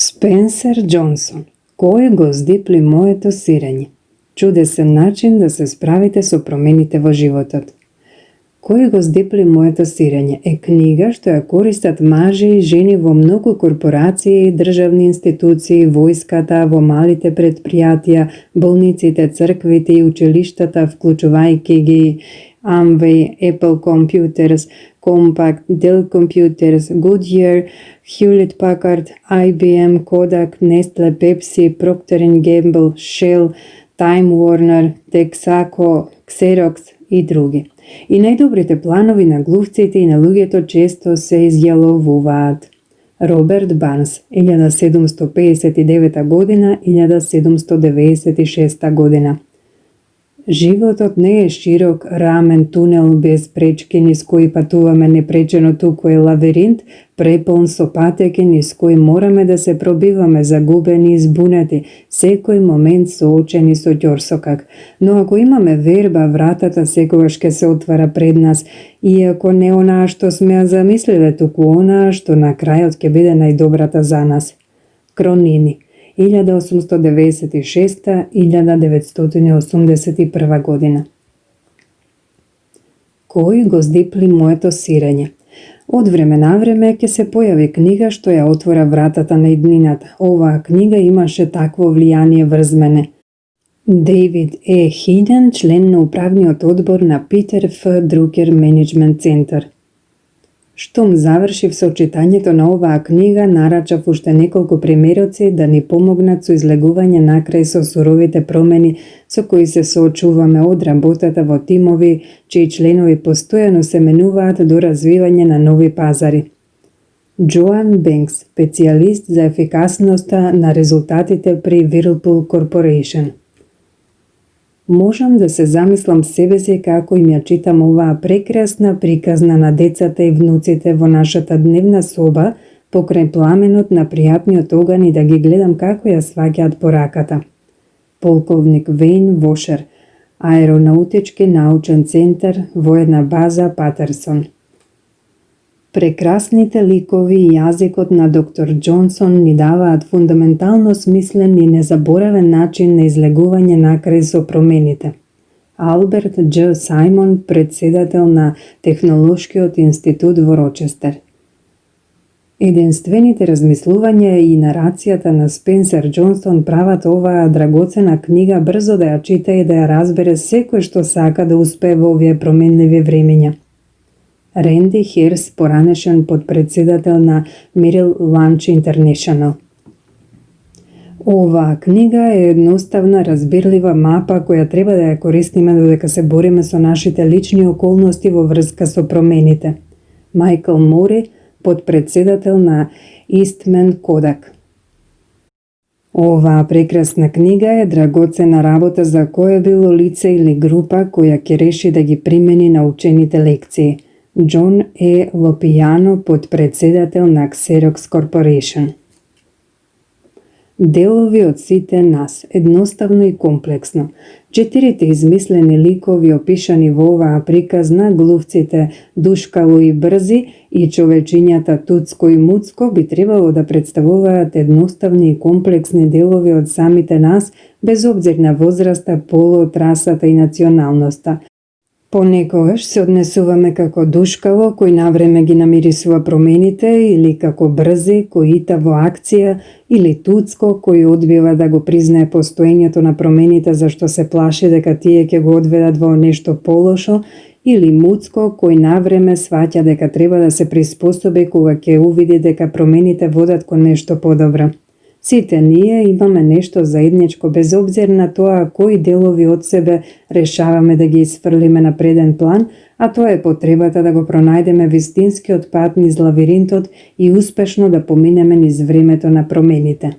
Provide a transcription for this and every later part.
Спенсер Джонсон. Кој го здипли моето сирење? Чудесен начин да се справите со промените во животот. Кој го здипли моето сирење е книга што ја користат мажи и жени во многу корпорации, државни институции, војската, во малите предпријатија, болниците, црквите и училиштата, вклучувајќи ги Amway, Apple Computers, Compaq, Dell Computers, Goodyear, Hewlett-Packard, IBM, Kodak, Nestle, Pepsi, Procter & Gamble, Shell, Time Warner, Texaco, Xerox и други. И најдобрите планови на глувците и на луѓето често се изјаловуваат. Роберт Барнс, 1759 година, 1796 година. Животот не е широк рамен тунел без пречки низ кои патуваме непречено, туку е лавиринт преполн со патеки низ кои мораме да се пробиваме загубени и збунети, секој момент соочени со ќорсокак. Но ако имаме верба, вратата секогаш ќе се отвара пред нас, иако не онаа што сме ја замислиле, туку онаа што на крајот ќе биде најдобрата за нас. Кронини 1896-1981 година. Кој го здипли моето сирење? Од време на време ќе се појави книга што ја отвора вратата на иднината. Оваа книга имаше такво влијание врз мене. Дейвид Е. Хиден, член на управниот одбор на Питер Ф. Друкер Менеджмент Центар. Штом завршив со читањето на оваа книга, нарачав уште неколку примероци да ни помогнат со излегување накрај со суровите промени со кои се соочуваме од работата во тимови, чии членови постојано се менуваат до развивање на нови пазари. Джоан Бенкс, специјалист за ефикасноста на резултатите при Whirlpool Corporation. Можам да се замислам себе си како им ја читам оваа прекрасна приказна на децата и внуците во нашата дневна соба, покрај пламенот на пријатниот оган и да ги гледам како ја сваќаат пораката. Полковник Вейн Вошер, Аеронаутички научен центар во една база Патерсон. Прекрасните ликови и јазикот на доктор Џонсон ни даваат фундаментално смислен и незаборавен начин на излегување накрај со промените. Алберт Дж. Сајмон, председател на Технолошкиот институт во Рочестер. Единствените размислувања и нарацијата на Спенсер Џонсон прават оваа драгоцена книга брзо да ја чита и да ја разбере секој што сака да успее во овие променливи времења. Ренди Хирс, поранешен подпредседател на Merrill Lynch International. Оваа книга е едноставна, разбирлива мапа која треба да ја користиме додека се бориме со нашите лични околности во врска со промените. Майкл Мори, подпредседател на Eastman Kodak. Оваа прекрасна книга е драгоцена работа за кое било лице или група која ќе реши да ги примени научените лекции. Џон Е. Лопијано, подпредседател на Xerox Corporation. Делови од сите нас, едноставно и комплексно. 4 измислени ликови опишани во оваа приказна, глувците Душкало и Брзи и човечињата Туцко и Муцко, би требало да представуваат едноставни и комплексни делови од самите нас, без обзир на возраста, полот, расата и националноста. Понекогаш се однесуваме како Душкало, кој навреме ги намирисува промените, или како Брзи, кој ита во акција, или Туцко, кој одбива да го признае постоењето на промените зашто се плаши дека тие ќе го одведат во нешто полошо, или Муцко, кој навреме сваќа дека треба да се приспособи кога ќе увиди дека промените водат кон нешто подобро. Сите ние имаме нешто заедничко без обзир на тоа кои делови од себе решаваме да ги изфрлиме на преден план, а тоа е потребата да го пронајдеме вистинскиот пат низ лавиринтот и успешно да поминеме низ времето на промените.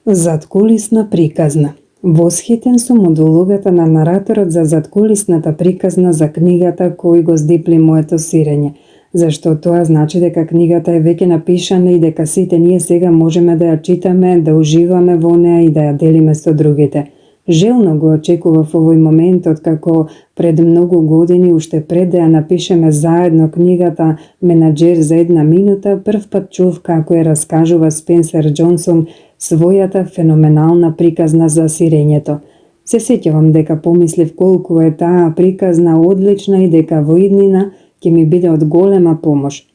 Заткулисна приказна. Восхитен сум од улогата на нараторот за заткулисната приказна за книгата Кој го здипли моето сирење, зашто тоа значи дека книгата е веќе напишана и дека сите ние сега можеме да ја читаме, да уживаме во неа и да ја делиме со другите. Желно го очекував овој момент, откако пред многу години, уште пред да ја напишеме заедно книгата Менаџер за една минута, првпат чув како ја раскажува Спенсер Џонсон својата феноменална приказна за сирењето. Се сеќавам дека помислив колку е таа приказна одлична и дека во иднина ќе ми биде од голема помош.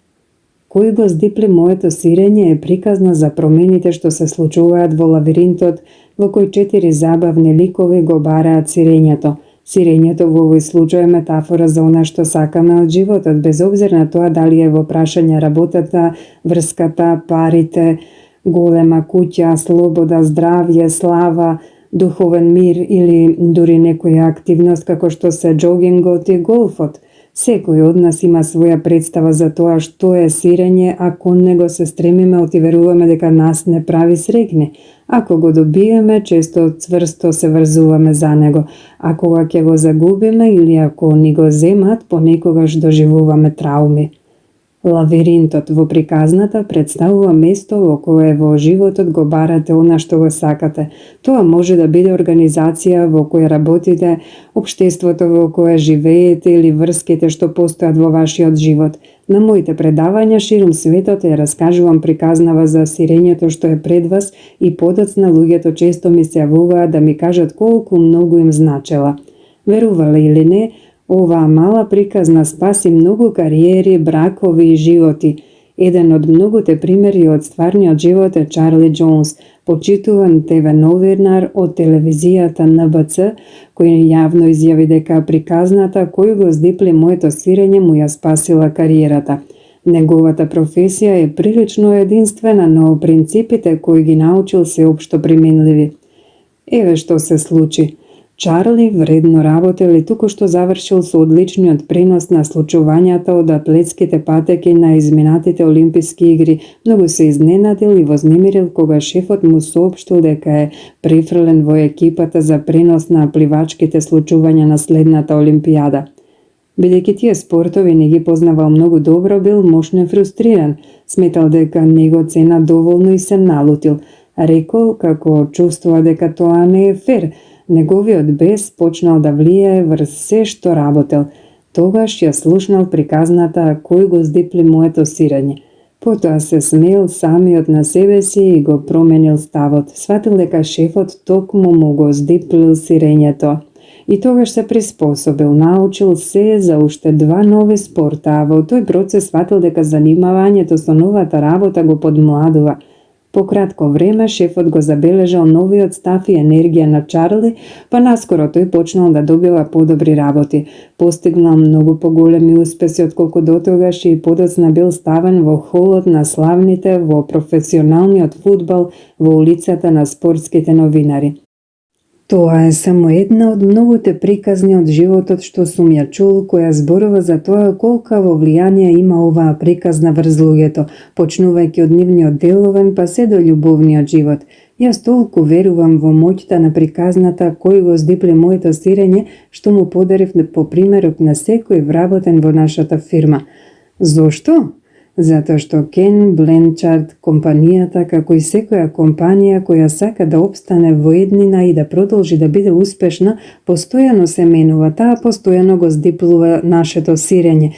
Кој го здипли моето сирење е приказна за промените што се случуваат во лавиринтот, во кој 4 забавни ликови го бараат сирењето. Сирењето во овој случај е метафора за она што сакаме од животот, без обзир на тоа дали е во прашање работата, врската, парите, голема куќа, слобода, здравје, слава, духовен мир или дури некоја активност како што се џогингот и голфот. Секој од нас има своја представа за тоа што е сирење, а кон него се стремиме и веруваме дека нас не прави среќни. Ако го добиеме, често цврсто се врзуваме за него, а кога ќе го загубиме или ако ни го земат, понекогаш доживуваме трауми. Лавиринтот во приказната представува место во кое во животот го барате она што го сакате. Тоа може да биде организација во која работите, општеството во кое живеете или врските што постојат во вашиот живот. На моите предавања ширум светот ја раскажувам приказнава за сирењето што е пред вас и подоцна луѓето често ми се јавуваат да ми кажат колку многу им значела. Верувале или не, оваа мала приказна спаси многу кариери, бракови и животи. Еден од многуте примери од стварниот живот е Чарли Џонс, почитуван ТВ новинар од телевизијата НБЦ, кој јавно изјави дека приказната кој го здипли моето сирење му ја спасила кариерата. Неговата професија е прилично единствена, но принципите кои ги научил се општо применливи. Еве што се случи. Чарли вредно работел и току-што завршил со одличниот пренос на случувањата од атлетските патеки на изминатите Олимписки игри. Многу се изненадил и вознемирил кога шефот му соопштил дека е префрлен во екипата за пренос на пливачките случувања на следната Олимпијада. Бидејќи тие спортови не ги познавал многу добро, бил мощно фрустриран. Сметал дека не го цена доволно и се налутил. Рекол како чувствува дека тоа не е фер. Неговиот бес почнал да влијае врз се што работел. Тогаш ја слушнал приказната кој го здипли моето сирење. Потоа се смеел самиот на себе си и го променил ставот. Сватил дека шефот токму му го здиплил сирењето. И тогаш се приспособил, научил се за уште 2 нови спорта, а во тој процес сватил дека занимавањето со новата работа го подмладува. По кратко време шефот го забележал новиот став и енергија на Чарли, па наскоро тој почнал да добива подобри работи. Постигнал многу поголеми успеси отколку дотогаш и подоцна бил ставен во холот на славните, во професионалниот фудбал, во улицата на спортските новинари. Тоа е само една од многуте приказни од животот што сум ја чул, која зборува за тоа колкаво влијание има оваа приказна врз луѓето, почнувајќи од нивниот деловен па се до љубовниот живот. Јас толку верувам во моќта на приказната кој го здипли моето сирење, што му подарив по примерок на секој вработен во нашата фирма. Зошто? Затоа што Кен Бленчард, компанијата, како и секоја компанија која сака да опстане во еднина и да продолжи да биде успешна, постојано се менува, таа постојано го здиплува нашето сирење.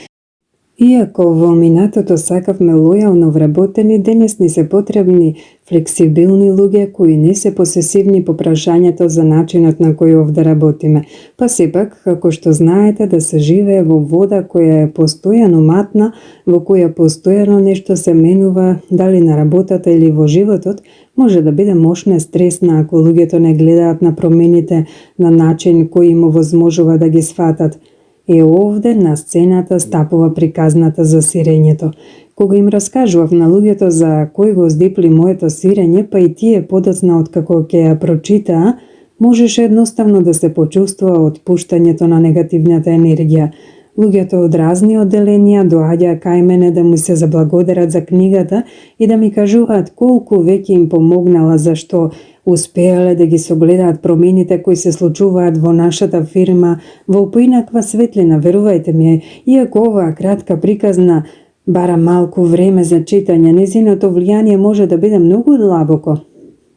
Иако во минатото сакавме лојално вработени, денес ни се потребни флексибилни луѓе кои не се посесивни по прашањето за начинот на кој овде работиме. Па сепак, како што знаете, да се живее во вода која е постојано матна, во која постојано нешто се менува, дали на работата или во животот, може да биде мощно стресна ако луѓето не гледаат на промените на начин кој им овозможува да ги сфатат. И овде на сцената стапува приказната за сирењето. Кога им раскажував на луѓето за кој го здипли моето сирење, па и тие подоцна откако ќе ја прочитаа, можеше едноставно да се почувствува отпуштањето на негативната енергија. Луѓето од разни одделенија доаѓаа кај мене да му се заблагодарат за книгата и да ми кажуваат колку веќе им помогнала, зашто успеале да ги согледаат промените кои се случуваат во нашата фирма во поинаква светлина, верувајте ми, иако оваа кратка приказна бара малку време за читање, незиното влијание може да биде многу длабоко.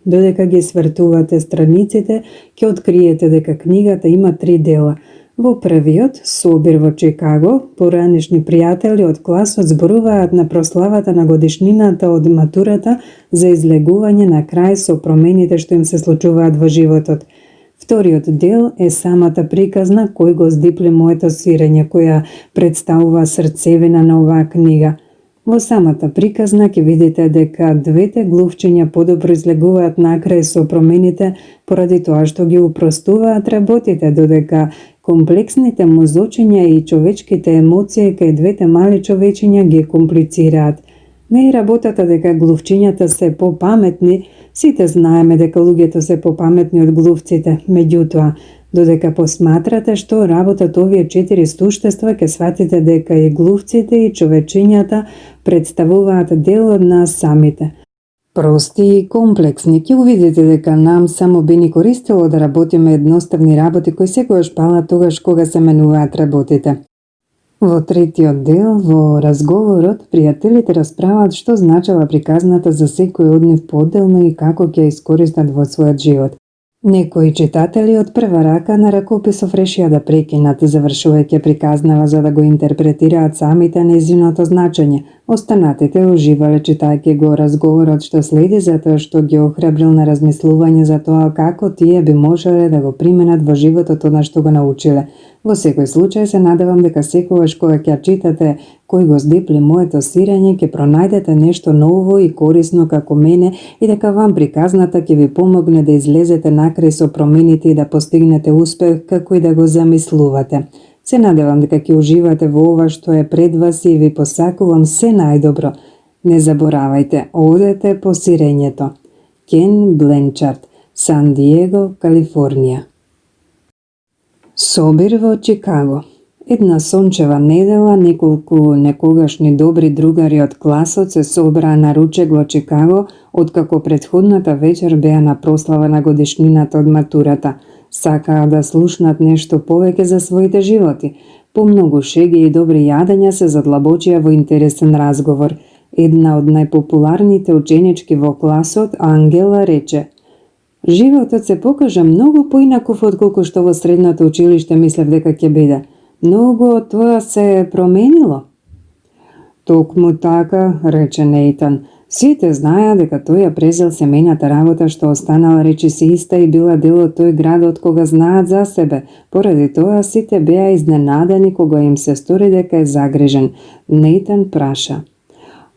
Додека ги свртувате страниците, ќе откриете дека книгата има 3 дела. Во првиот, Собир во Чикаго, поранешни пријатели од класот зборуваат на прославата на годишнината од матурата за излегување на крај со промените што им се случуваат во животот. Вториот дел е самата приказна кој го здипли моето сирење, која представува срцевина на оваа книга. Во самата приказна ќе видите дека двете глувчиња подобро излегуваат накрај со промените поради тоа што ги упростуваат работите, додека комплексните мозочиња и човечките емоции кај двете мали човечиња ги комплицираат. Не е работата дека глувчињата се попаметни, сите знаеме дека луѓето се попаметни од глувците, меѓутоа, додека посматрате што работат овие 4 суштества, ќе сватите дека и глувците и човечињата представуваат дел од нас самите. Прости и комплексни, ќе увидите дека нам само би ни користело да работиме едноставни работи кои секогаш палат тогаш кога се менуваат работите. Во третиот дел, во разговорот, пријателите расправаат што значела приказната за секој од нив поделно и како ќе искористат во својот живот. Некои читатели од прва рака на ракописов решија да прекинат, завршувајќи приказнава за да го интерпретираат самите нејзиното значење. Останатите уживале читајќи го разговорот што следи, затоа што ги охрабрил на размислување за тоа како тие би можеле да го применат во животот она што го научиле. Во секој случај се надевам дека секогаш кога ќе читате кој го здипли моето сирење, ќе пронајдете нешто ново и корисно како мене и дека вам приказната ќе ви помогне да излезете накрај со промените и да постигнете успех како и да го замислувате. Се надевам дека ќе уживате во ова што е пред вас и ви посакувам се најдобро. Не заборавајте, одете по сирењето. Кен Бленчард, Сан Диего, Калифорнија. Собир во Чикаго. Една сончева недела, неколку некогашни добри другари од класот се собраа на ручек во Чикаго, откако претходната вечер беа на прослава на годишнината од матурата. Сакаа да слушнат нешто повеќе за своите животи. Помногу шеги и добри јадења се задлабочија во интересен разговор. Една од најпопуларните ученички во класот, Ангела, рече: "Животот се покажа многу поинаков отколку што во средното училиште мислев дека ќе биде. Многу од тоа се променило." "Токму така," рече Нейтан. Сите знаеа дека тој ја презел семејната работа што останала речиси иста и била дел од тој град од кога знаат за себе. Поради тоа сите беа изненадени кога им се стори дека е загрижен. Нейтан праша: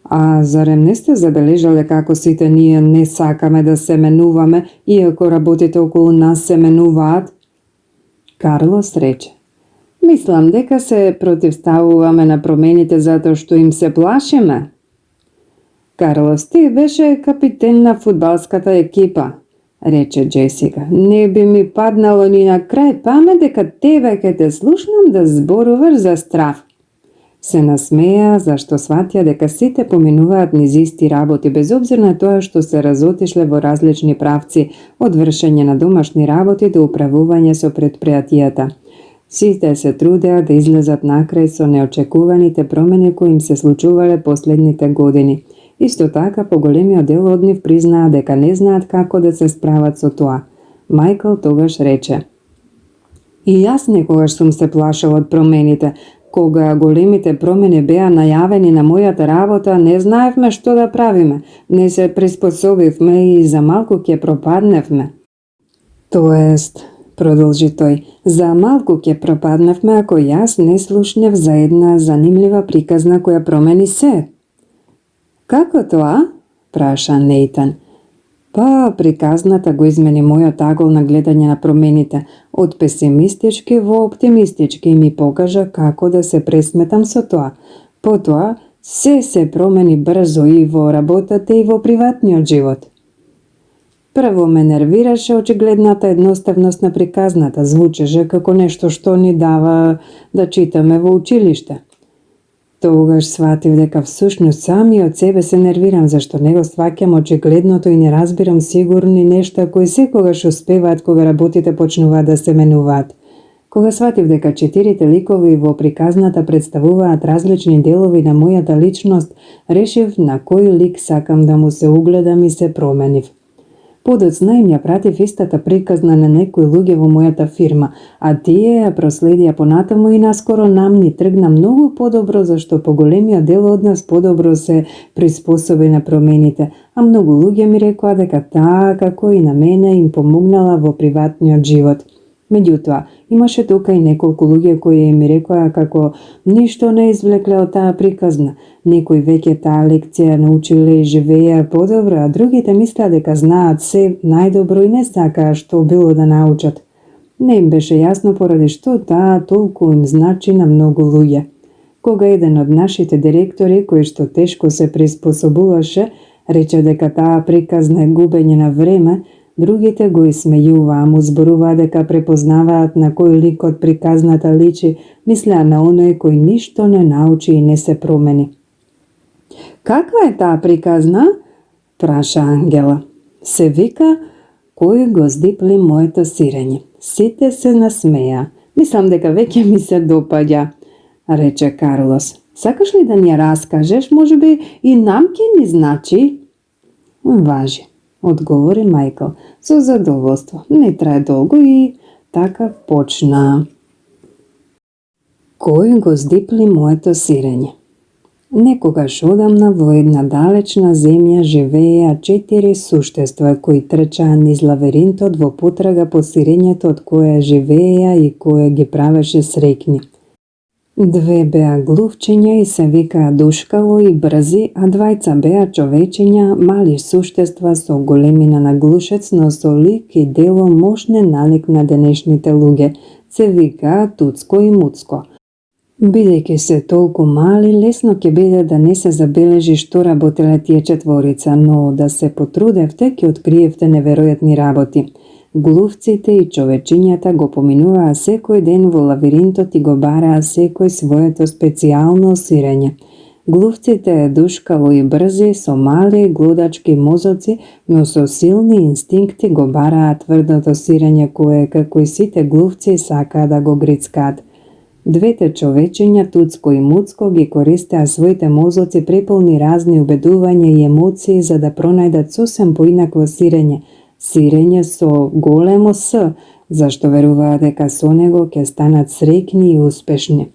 "А зарем не сте забележале како сите ние не сакаме да се менуваме, иако работите околу нас се менуваат?" Карлос рече: "Мислам дека се противставуваме на промените затоа што им се плашиме." "Карлос, ти беше капитен на фудбалската екипа," рече Джесика. "Не би ми паднало ни на крај памет дека тебе ќе те слушнам да зборуваш за страв." Се насмеа зашто сватија дека сите поминуваат низ исти работи, без обзир на тоа што се разотишле во различни правци, од вршење на домашни работи до управување со предпријатијата. Сите се трудеа да излезат накрај со неочекуваните промени кои им се случувале последните години. Исто така, поголемиот дел од нив признаа дека не знаат како да се справат со тоа. Мајкл тогаш рече: "И јас некогаш сум се плашал од промените. Кога големите промени беа најавени на мојата работа, не знаевме што да правиме. Не се приспособивме и за малку ќе пропадневме." "Тоест," продолжи тој, "за малку ќе пропадневме ако јас не слушнев за една занимлива приказна која промени се." "Како тоа?" праша Нейтан. "Па, приказната го измени мојот агол на гледање на промените, од песимистички во оптимистички и ми покажа како да се пресметам со тоа. Потоа, се промени брзо и во работата и во приватниот живот." Прво ме нервираше очигледната едноставност на приказната, звучеше како нешто што ни дава да читаме во училиште. Тогаш сватив дека всушност сами од себе се нервирам зашто не го сваќам очигледното и не разбирам сигурни нешта кои секогаш успеваат кога работите почнуваат да се менуваат. Кога сватив дека 4 ликови во приказната представуваат различни делови на мојата личност, решив на кој лик сакам да му се угледам и се променив. Подоцна им ја пратив истата приказна на некои луѓе во мојата фирма, а тие ја проследија понатаму и наскоро нам ни тргна многу подобро, зашто поголемиот дел од нас подобро се приспособи на промените, а многу луѓе ми рекоа дека таа, како и на мене, им помогнала во приватниот живот. Меѓутоа, имаше тука и неколку луѓе кои ми рекоа како ништо не извлекле од таа приказна. Некои веќе таа лекција научиле и живееа подобро, а другите мислеа дека знаат се најдобро и не сакаа што било да научат. Не им беше јасно поради што таа толку им значи на многу луѓе. Кога еден од нашите директори, кој што тешко се приспособуваше, рече дека таа приказна е губење на време, другите го исмејуваа, му зборуваа дека препознаваат на кој лик од приказната личи, мислеа на оној кој ништо не научи и не се промени. Каква е таа приказна? Праша Ангела. Се вика кој го здипли моето сирење. Сите се насмеа. Мислам дека веќе ми се допаѓа, рече Карлос. Сакаш ли да ни ја раскажеш? Можеби и нам ќе ни значи? Важи, одговори Мајкл со задоволство. Не трае долго и така почна. Кој го здипли моето сирење? Некогаш одамна во една далечна земја живееа 4 суштества кои трчаа низ лавиринтот во потрага по сирењето од кое живееа и кое ги правеше среќни. 2 беа глувчиња и се викаа Душкало и Брзи, а 2 беа човечиња, мали суштества со големина на глушец, но со лик и дело мошне налик на денешните луѓе. Се викаа Туцко и Муцко. Бидејќи се толку мали, лесно ќе биде да не се забележи што работеле тие четворица, но да се потрудевте ќе откриевте неверојатни работи. Глувците и човечињата го поминуваа секој ден во лавиринтот и го бараа секој своето специјално сирење. Глувците Душкало и Брзи со мали глодачки мозоци, но со силни инстинкти го бараа тврдото сирење кое, како и сите глувци, сакаа да го грицкаат. 2 човечиња, Туцко и Муцко, ги користеа своите мозоци преполни разни убедувања и емоции за да пронајдат сосем поинакво сирење. Сирење со големо С, зашто веруваа дека со него ќе станат среќни и успешни.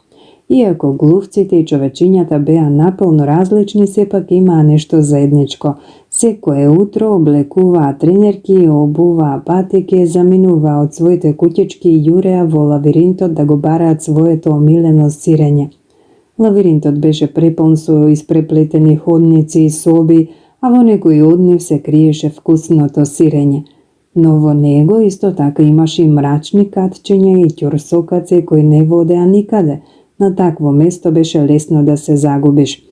Иако глувците и човечињата беа наполно различни, сепак имаа нешто заедничко. Секое утро облекуваа тренерки, обуваа патеки, заминуваа од своите куќички и јуреа во лавиринтот да го бараат своето омилено сирење. Лавиринтот беше преполн со испреплетени ходници и соби, а во некои од нив се криеше вкусното сирење. Но во него исто така имаше и мрачни катчиња и ќурсокаци кои не водеа никаде. На такво место беше лесно да се загубиш.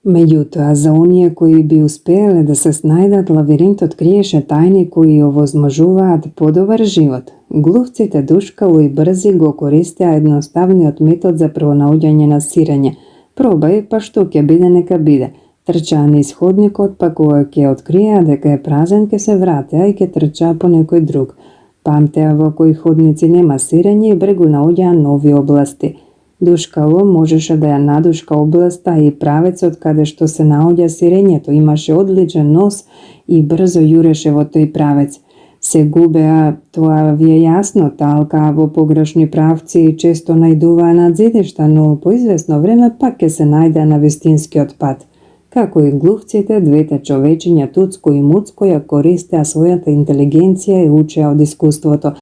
Меѓутоа, за оние кои би успееле да се снајдат, лавиринтот криеше тајни кои овозможуваат подобар живот. Глувците Душкало и Брзи го користеа едноставниот метод за пронаоѓање на сирење. Пробај, па што ќе биде нека биде. Трчаа низ ходникот, па кога ќе откриеа дека е празен, ќе се вратеа и ќе трчаа по некој друг. Памтеа во кои ходници нема сирење и брегу наоѓаа нови области. Душкало можеше да ја надушка областа и правецот каде што се наоѓа сирењето, имаше одличен нос и брзо јуреше во тој правец. Се губеа, тоа ви е јасно, талкаа во погрешни правци и често најдуваа над зидишта, но по извесно време пак ќе се најдеа на вистинскиот пат. Како и глувците, 2 човечиња Туцко и Муцко ја користеа својата интелигенција и учеа од искуството.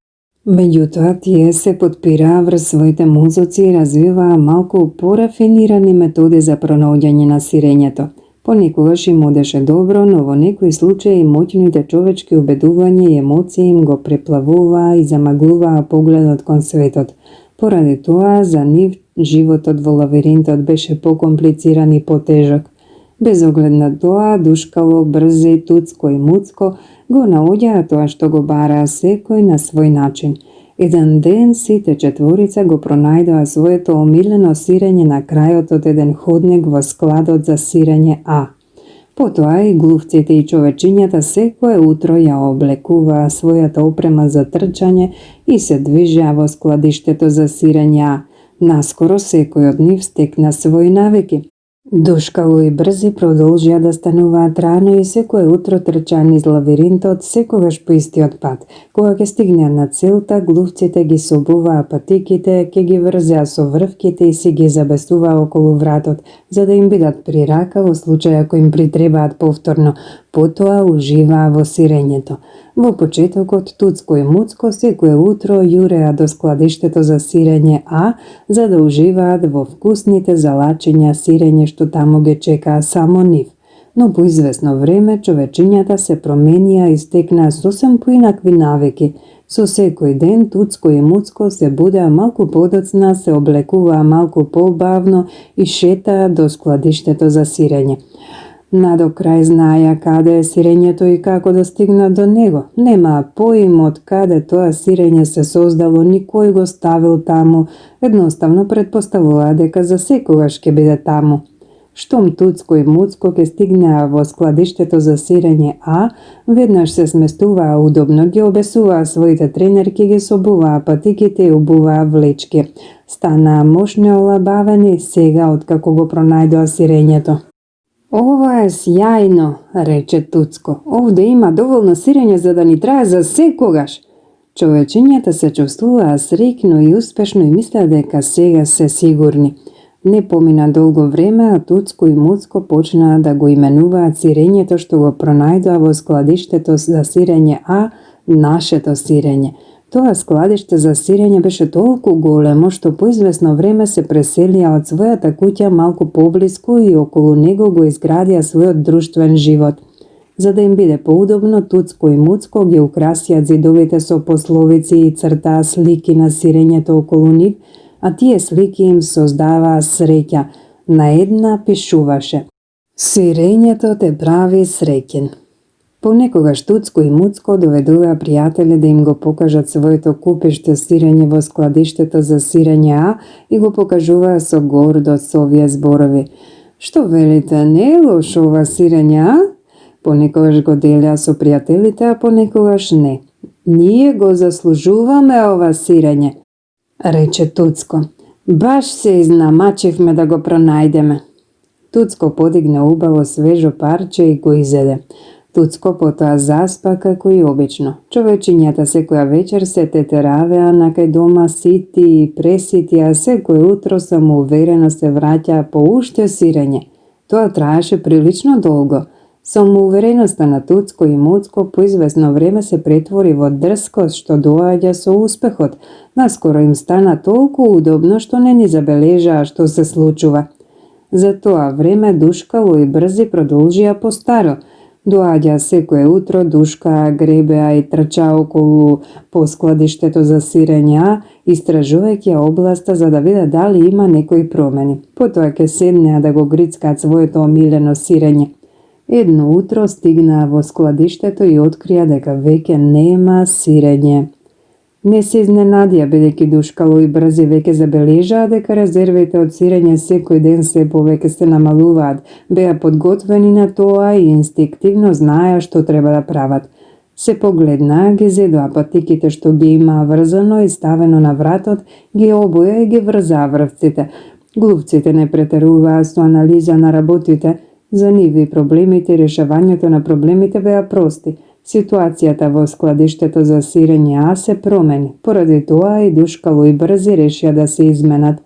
Меѓутоа, тие се подпираа врз своите мозоци и развиваа малку порафинирани методи за пронаоѓање на сирењето. Понекогаш им одеше добро, но во некои случаи моќните човечки убедувања и емоции им го преплавуваа и замаглуваа погледот кон светот. Поради тоа, за нив животот во лавиринтот беше покомплициран и потежок. Без оглед на тоа, Душкало, Брзи, Туцко и Муцко го наоѓаа тоа што го бараа секој на свој начин. Еден ден сите четворица го пронајдоа своето омилено сирење на крајот од еден ходник во складот за сирење А. Потоа и глувците и човечињата секое утро ја облекуваа својата опрема за трчање и се движеа во складиштето за сирење А. Наскоро секој од нив стекна своји навики. Душкало и Брзи продолжија да стануваат рано и секое утро трчаа низ лавиринтот, секогаш по истиот пат. Кога ќе стигнеа на целта, глувците ги собуваа патиките, ќе ги врзеа со врвките и си ги забесуваа околу вратот, за да им бидат при рака во случај ако им притребаат повторно. Потоа уживаа во сирењето. Во почетокот Туцко и Муцко секое утро јуреа до складиштето за сирење А, за да уживаат во вкусните залачиња сирење што таму ги чекаа само нив. Но по извесно време човечињата се променија и стекнаа сосем поинакви навики. Со секој ден Туцко и Муцко се будеа малку подоцна, се облекуваа малку побавно и шетаа до складиштето за сирење. Надо крај знаеја каде е сирењето и како да стигнат до него. Немаа поим од каде тоа сирење се создало, никој го ставил таму, едноставно предпоставуваа дека за секогаш ќе биде таму. Штом Туцко и Муцко ќе стигнеа во складиштето за сирење А, веднаш се сместуваа удобно, ги обесуваа своите тренерки, ги собуваа патиките и обуваа влечки. Станаа мошни олабавени сега откако го пронајдоа сирењето. Ова е сјајно, рече Туцко. Овде има доволно сирење за да ни трае за секогаш. Човечињата се чувствуваа среќно и успешно и мислеа дека сега се сигурни. Не помина долго време, а Туцко и Муцко почнаа да го именуваат сирењето што го пронајдоа во складиштето за сирење А, нашето сирење. Тоа складиште за сирење беше толку големо што по извесно време се преселија од својата куќа малку поблиску и околу него го изградија својот друштвен живот. За да им биде поудобно, Туцко и Муцко ги украсија ѕидовите со пословици и цртаа слики на сирењето околу нив, а тие слики им создаваа среќа. На една пишуваше: Сирењето те прави среќен. Понекогаш Туцко и Муцко доведуваа пријатели да им го покажат своето купиште сирење во складиштето за сирење А и го покажуваа со гордост со овие зборови. Што велите, не е лошо ова сирење А? Понекогаш го делеа со пријателите, а понекогаш не. Ние го заслужуваме ова сирење, рече Туцко. Баш се изнамачивме да го пронајдеме. Туцко подигна убаво свежо парче и го изеде. Туцко потоа заспа како и обично. Човечињата секоја вечер се тетеравеа накај дома сити и пресити, а секој утро самоуверено се враќаа по уште сирење. Тоа траеше прилично долго. Самоувереноста на Туцко и Муцко по извесно време се претвори во дрскост што доаѓа со успехот. Наскоро им стана толку удобно што не ни забележаа што се случува. За тоа време Душкало и Брзи продолжија постаро. Доаѓа секое утро, душкаа, гребеа и трчаа околу по складиштето за сирење А, истражувајќи областа за да видат дали има некои промени. Потоа ќе седнеа да го грицкаат своето омилено сирење. Едно утро стигнаа во складиштето и открија дека веќе нема сирење. Не се изненадија, бидејќи Душкало и Брзи веќе забележаа дека резервите од сирење секој ден се повеќе се намалуваат. Беа подготвени на тоа и инстинктивно знаеа што треба да прават. Се погледнаа, ги зедоа патиките што ги имаа врзано и ставено на вратот, ги обоја и ги врзаа врвците. Глувците не претеруваа со анализа на работите. За нив и проблемите и решавањето на проблемите беа прости. Ситуацијата во складиштето за сирење А се промени. Поради тоа и Душкало и Брзи решија да се изменат.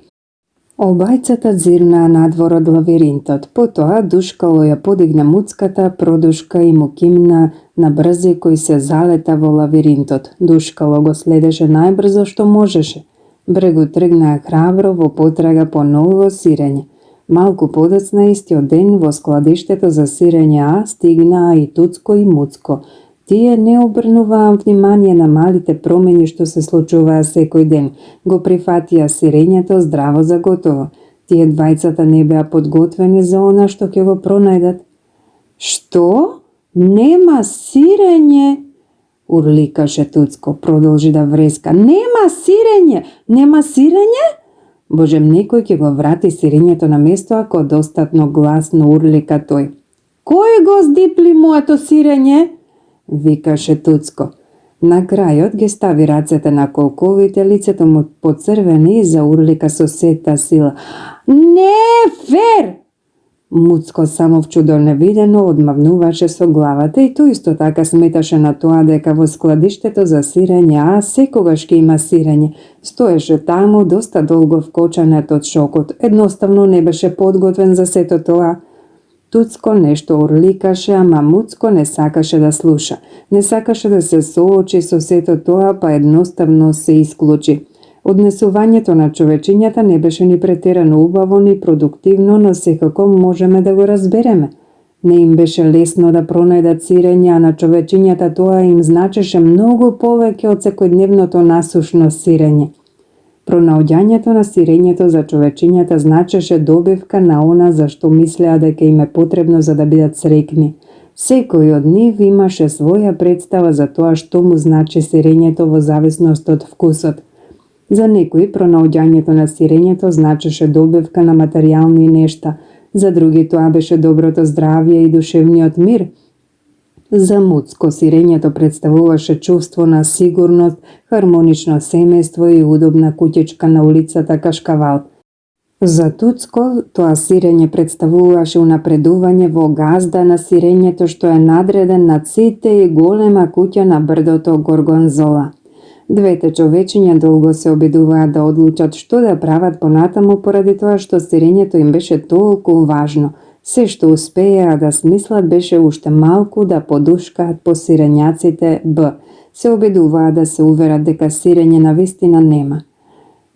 Обајцата зирнаа надвор од лавиринтот. Потоа Душкало ја подигна муцката, продушка и му кимна на Брзи кој се залета во лавиринтот. Душкало го следеше најбрзо што можеше. Брегу тргнаа храбро во потрага по ново сирење. Малку подоцна истиот ден во складиштето за сирење А стигнаа и Туцко и Муцко. Тие не обрнуваа внимание на малите промени што се случуваа секој ден. Го прифатија сирењето здраво за готово. Тие двајцата не беа подготвени за она што ќе го пронајдат. Што? Нема сирење? Урликаше Туцко, продолжи да вреска. Нема сирење! Нема сирење? Божем, некој ќе го врати сирењето на место ако достатно гласно урлика тој. Кој го здипли моето сирење? Викаше Туцко. На крајот ги стави рацете на колковите, лицето му поцрвени и заурлика со сета сила. Не фер! Муцко само вчудо невидено одмавнуваше со главата и тој исто така сметаше на тоа дека во складиштето за сирење, а секогаш ќе има сирење, стоеше таму доста долго вкочанет од шокот, едноставно не беше подготвен за сето тоа. Туцко нешто урликаше, ама Муцко не сакаше да слуша, не сакаше да се соочи со сето тоа, па едноставно се исклучи. Однесувањето на човечињата не беше ни претерано убаво, ни продуктивно, но секако можеме да го разбереме. Не им беше лесно да пронајдат сирење, а на човечињата тоа им значеше многу повеќе од секојдневното насушно сирење. Пронаоѓањето на сирењето за човечињата значеше добивка на она за што мислеа дека им е потребно за да бидат среќни. Секој од нив имаше своја представа за тоа што му значи сирењето во зависност од вкусот. За некои пронаоѓањето на сирењето значеше добивка на материјални нешта, за други тоа беше доброто здравје и душевниот мир. За Муцко сирењето представуваше чувство на сигурност, хармонично семејство и удобна куќичка на улицата Кашкавал. За Туцко тоа сирење представуваше унапредување во газда на сирењето што е надреден над сите и голема куќа на брдото Горгонзола. Двете човечиња долго се обидуваат да одлучат што да прават понатаму поради тоа што сирењето им беше толку важно. Се што успеа да смислат беше уште малку да подушкаат по сирењаците се обидуваа да се уверат дека сирење навистина нема.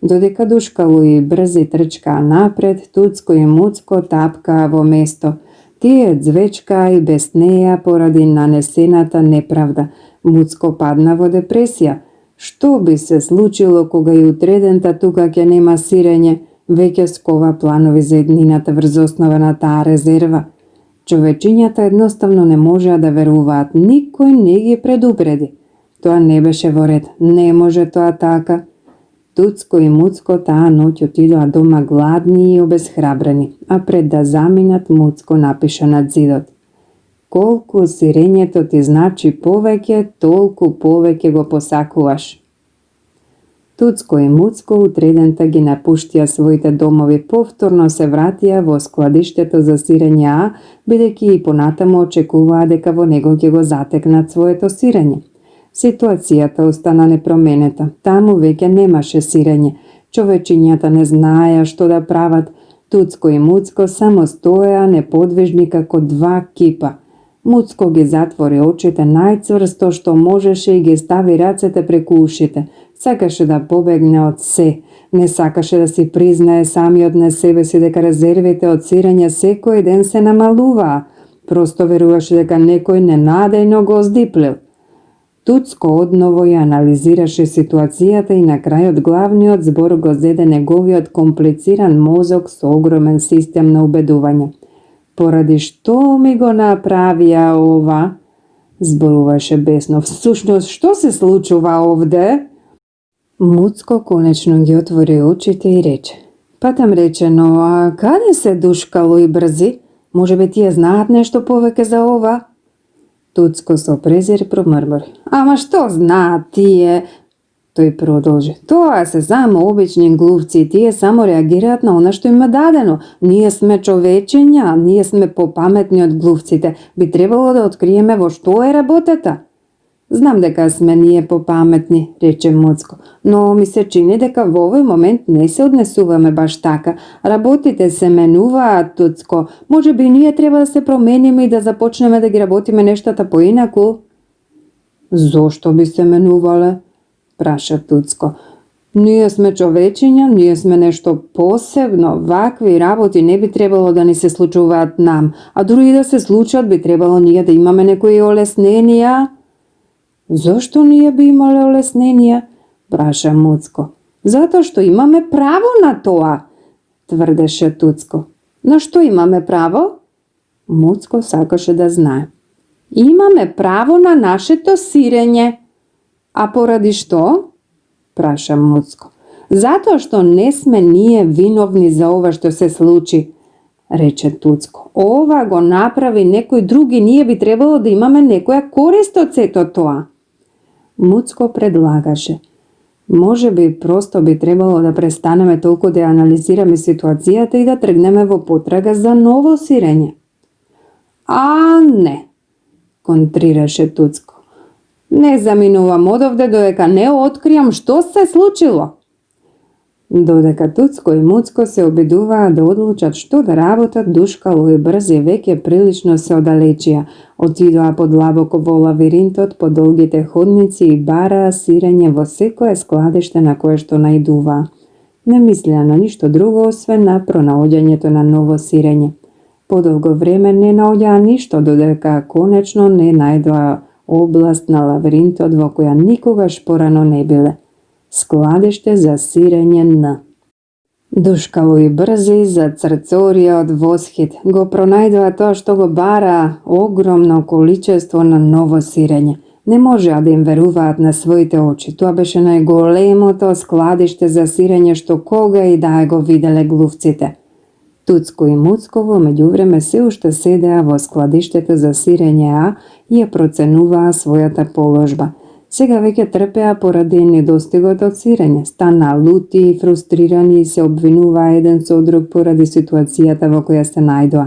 Додека душкало и брзи трчкаа напред, Туцко и Муцко тапкаа во место. Тие звечкаа и беснеа поради нанесената неправда. Муцко падна во депресија. Што би се случило кога и утредента тука ќе нема сирење, веќе скова планови за еднината врз основа на таа резерва. Човечињата едноставно не можеа да веруваат, никој не ги предупреди. Тоа не беше во ред, не може тоа така. Туцко и Муцко таа ноќ отидоа дома гладни и обезхрабрени, а пред да заминат Муцко напиша над зидот: колку сирењето ти значи повеќе, толку повеќе го посакуваш. Туцко и Муцко утредента ги напуштија своите домови, повторно се вратија во складиштето за сирење А, бидејќи и понатаму очекуваа дека во него ќе го затекнат своето сирење. Ситуацијата остана непроменета. Таму веќе немаше сирење. Човечињата не знаеа што да прават. Туцко и Муцко само стоеа неподвижни како два кипа. Муцко ги затвори очите најцврсто што можеше и ги стави рацете преку ушите. Сакаше да побегне од се. Не сакаше да си признае самиот на себе си дека резервите од сирење секој ден се намалуваа. Просто веруваше дека некој ненадејно го оздиплил. Туцко одново ја анализираше ситуацијата и на крајот главниот збор го зеде неговиот комплициран мозок со огромен систем на убедување. Поради што ми го направија ова? Зборуваше бесно. Всушност, што се случува овде? Муцко конечно ги отвори очите и рече: Патам речено, а каде се душкало и брзи? Може би тие знаат нешто повеќе за ова? Туцко со презир промрмори: Ама што знаат тие? Тој продолжи: Тоа се само обични глувци, тие само реагираат на она што им е дадено. Ние сме човечиња, ние сме попаметни од глувците. Би требало да откриеме во што е работата. Знам дека сме ние попаметни, рече Муцко, но ми се чини дека во овој момент не се однесуваме баш така. Работите се менуваат, Туцко. Може би ние треба да се промениме и да започнеме да ги работиме нештата поинаку. Зошто би се менувале? Праша Туцко. Ние сме човечиња, ние сме нешто посебно. Вакви работи не би требало да ни се случуваат нам, а дури и да се случат би требало ние да имаме некои олесненија. Зошто ние би имале олесненија? Праша Муцко. Затоа што имаме право на тоа, тврдеше Туцко. На што имаме право? Муцко сакаше да знае. Имаме право на нашето сирење. А поради што? Праша Муцко. Затоа што не сме ние виновни за ова што се случи, рече Туцко. Ова го направи некој други, ние би требало да имаме некоја корист од сето тоа. Муцко предлагаше: Може би просто би требало да престанеме толку да анализираме ситуацијата и да тргнеме во потрага за ново сирење. А не, контрираше Туцко. Не заминувам одовде додека не откријам што се случило. Додека Туцко и Муцко се обидуваа да одлучат што да работат, Душкало и Брзи веќе прилично се оддалечија. Отидоа подлабоко во лавиринтот, по долгите ходници и бараа сирење во секое складиште на кое што најдуваа. Не мислеа на ништо друго освен на пронаоѓањето на ново сирење. Подолго време не наоѓаа ништо додека конечно не најдоа област на лавиринтот во која никогаш порано не биле. Складиште за сирење Н. Душкало и Брзи зацрцорија од восхит. Го пронајдоа тоа што го бара, огромно количество на ново сирење. Не можеа да им веруваат на своите очи. Тоа беше најголемото складиште за сирење што кога и да го виделе глувците. Туцко и Муцко во меѓувреме се уште седеа во складиштето за сирење А и ја проценуваа својата положба. Сега веќе трпеа поради недостигот од сирење. Стана лути и фрустрирани и се обвинуваа еден со друг поради ситуацијата во која се најдоа.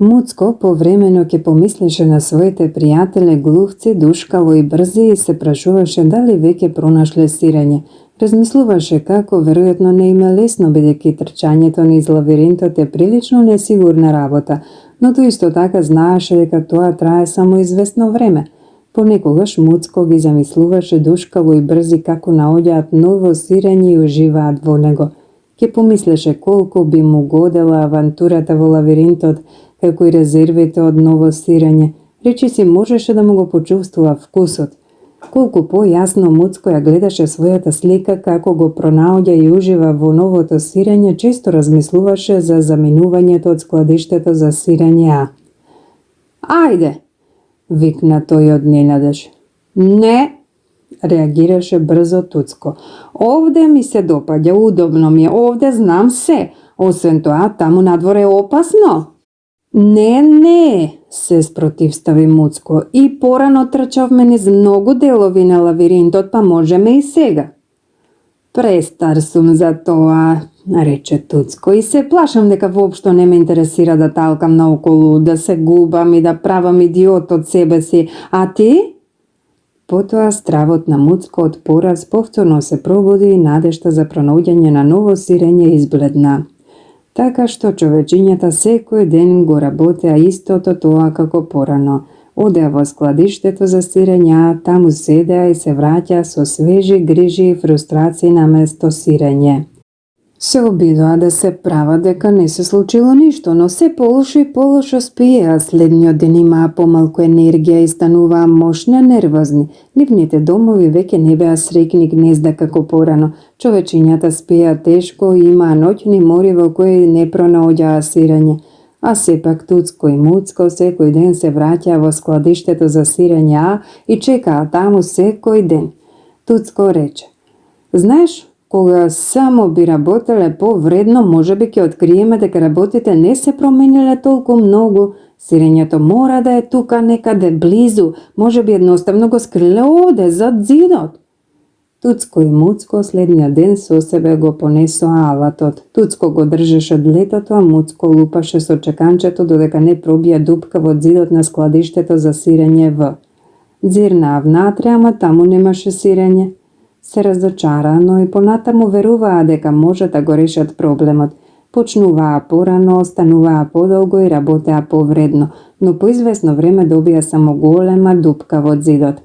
Муцко повремено ќе помислеше на своите пријатели глувци, Душкало и Брзи и се прашуваше дали веќе пронашле сирење. Размислуваше како веројатно не им е лесно бидејќи трчањето низ лавиринтот е прилично несигурна работа, но тој исто така знаеше дека тоа трае само известно време. Понекогаш Муцко ги замислуваше Душкало и Брзи како наоѓаат ново сирење и уживаат во него. Ке помислеше колку би му годела авантурата во лавиринтот, како и резервите од ново сирење. Речиси можеше да му го почувствува вкусот. Колку појасно Муцко ја гледаше својата слика како го пронаоѓа и ужива во новото сирење, често размислуваше за заминувањето од складиштето за сирење А. Ајде, викна тој од ненадеж. Не, реагираше брзо Туцко. Овде ми се допаѓа, удобно ми е, овде знам се. Освен тоа, таму надвор е опасно. Не, се спротивстави Муцко. И порано трчавме низ многу делови на лавиринтот, па можеме и сега. Престар сум за тоа, рече Туцко, и се плашам дека воопшто не ме интересира да талкам наоколу, да се губам и да правам идиот од себе си. А ти? Потоа стравот на Муцко од пораз повторно се пробуди и надежта за пронаоѓање на ново сирење избледна. Така што човечињата секој ден го работеа истото тоа како порано. Одеа во складиштето за сирења, таму седеа и се враќа со свежи грижи и фрустрации на место сирење. Се обидоа да се прават дека не се случило ништо, но се полошо и полошо спиеа. Следниот ден имаа помалку енергија и стануваа мошни, нервозни. Нивните домови веќе не беа среќни гнезда како порано. Човечињата спиеа тешко и имаа ноќни мори во кои не пронаоѓаа сирење. А сепак Туцко и Муцко секој ден се враќаа во складиштето за сирење А и чекаа таму секој ден. Туцко рече: знаеш, кога само би работеле повредно, можеби ќе откриеме дека работите не се промениле толку многу. Сирењето мора да е тука некаде близу, можеби едноставно го скриле оде, зад зидот. Туцко и Муцко следниот ден со себе го понесоа алатот. Туцко го држеше длетото, а Муцко лупаше со чеканчето додека не пробија дупка во зидот на складиштето за сирење В. Зирнаа внатре, ама таму немаше сирење. Се разочараа, но и понатаму веруваа дека може да го решат проблемот. Почнуваа порано, остануваа подолго и работеа повредно, но по известно време добија само голема дупка во зидот.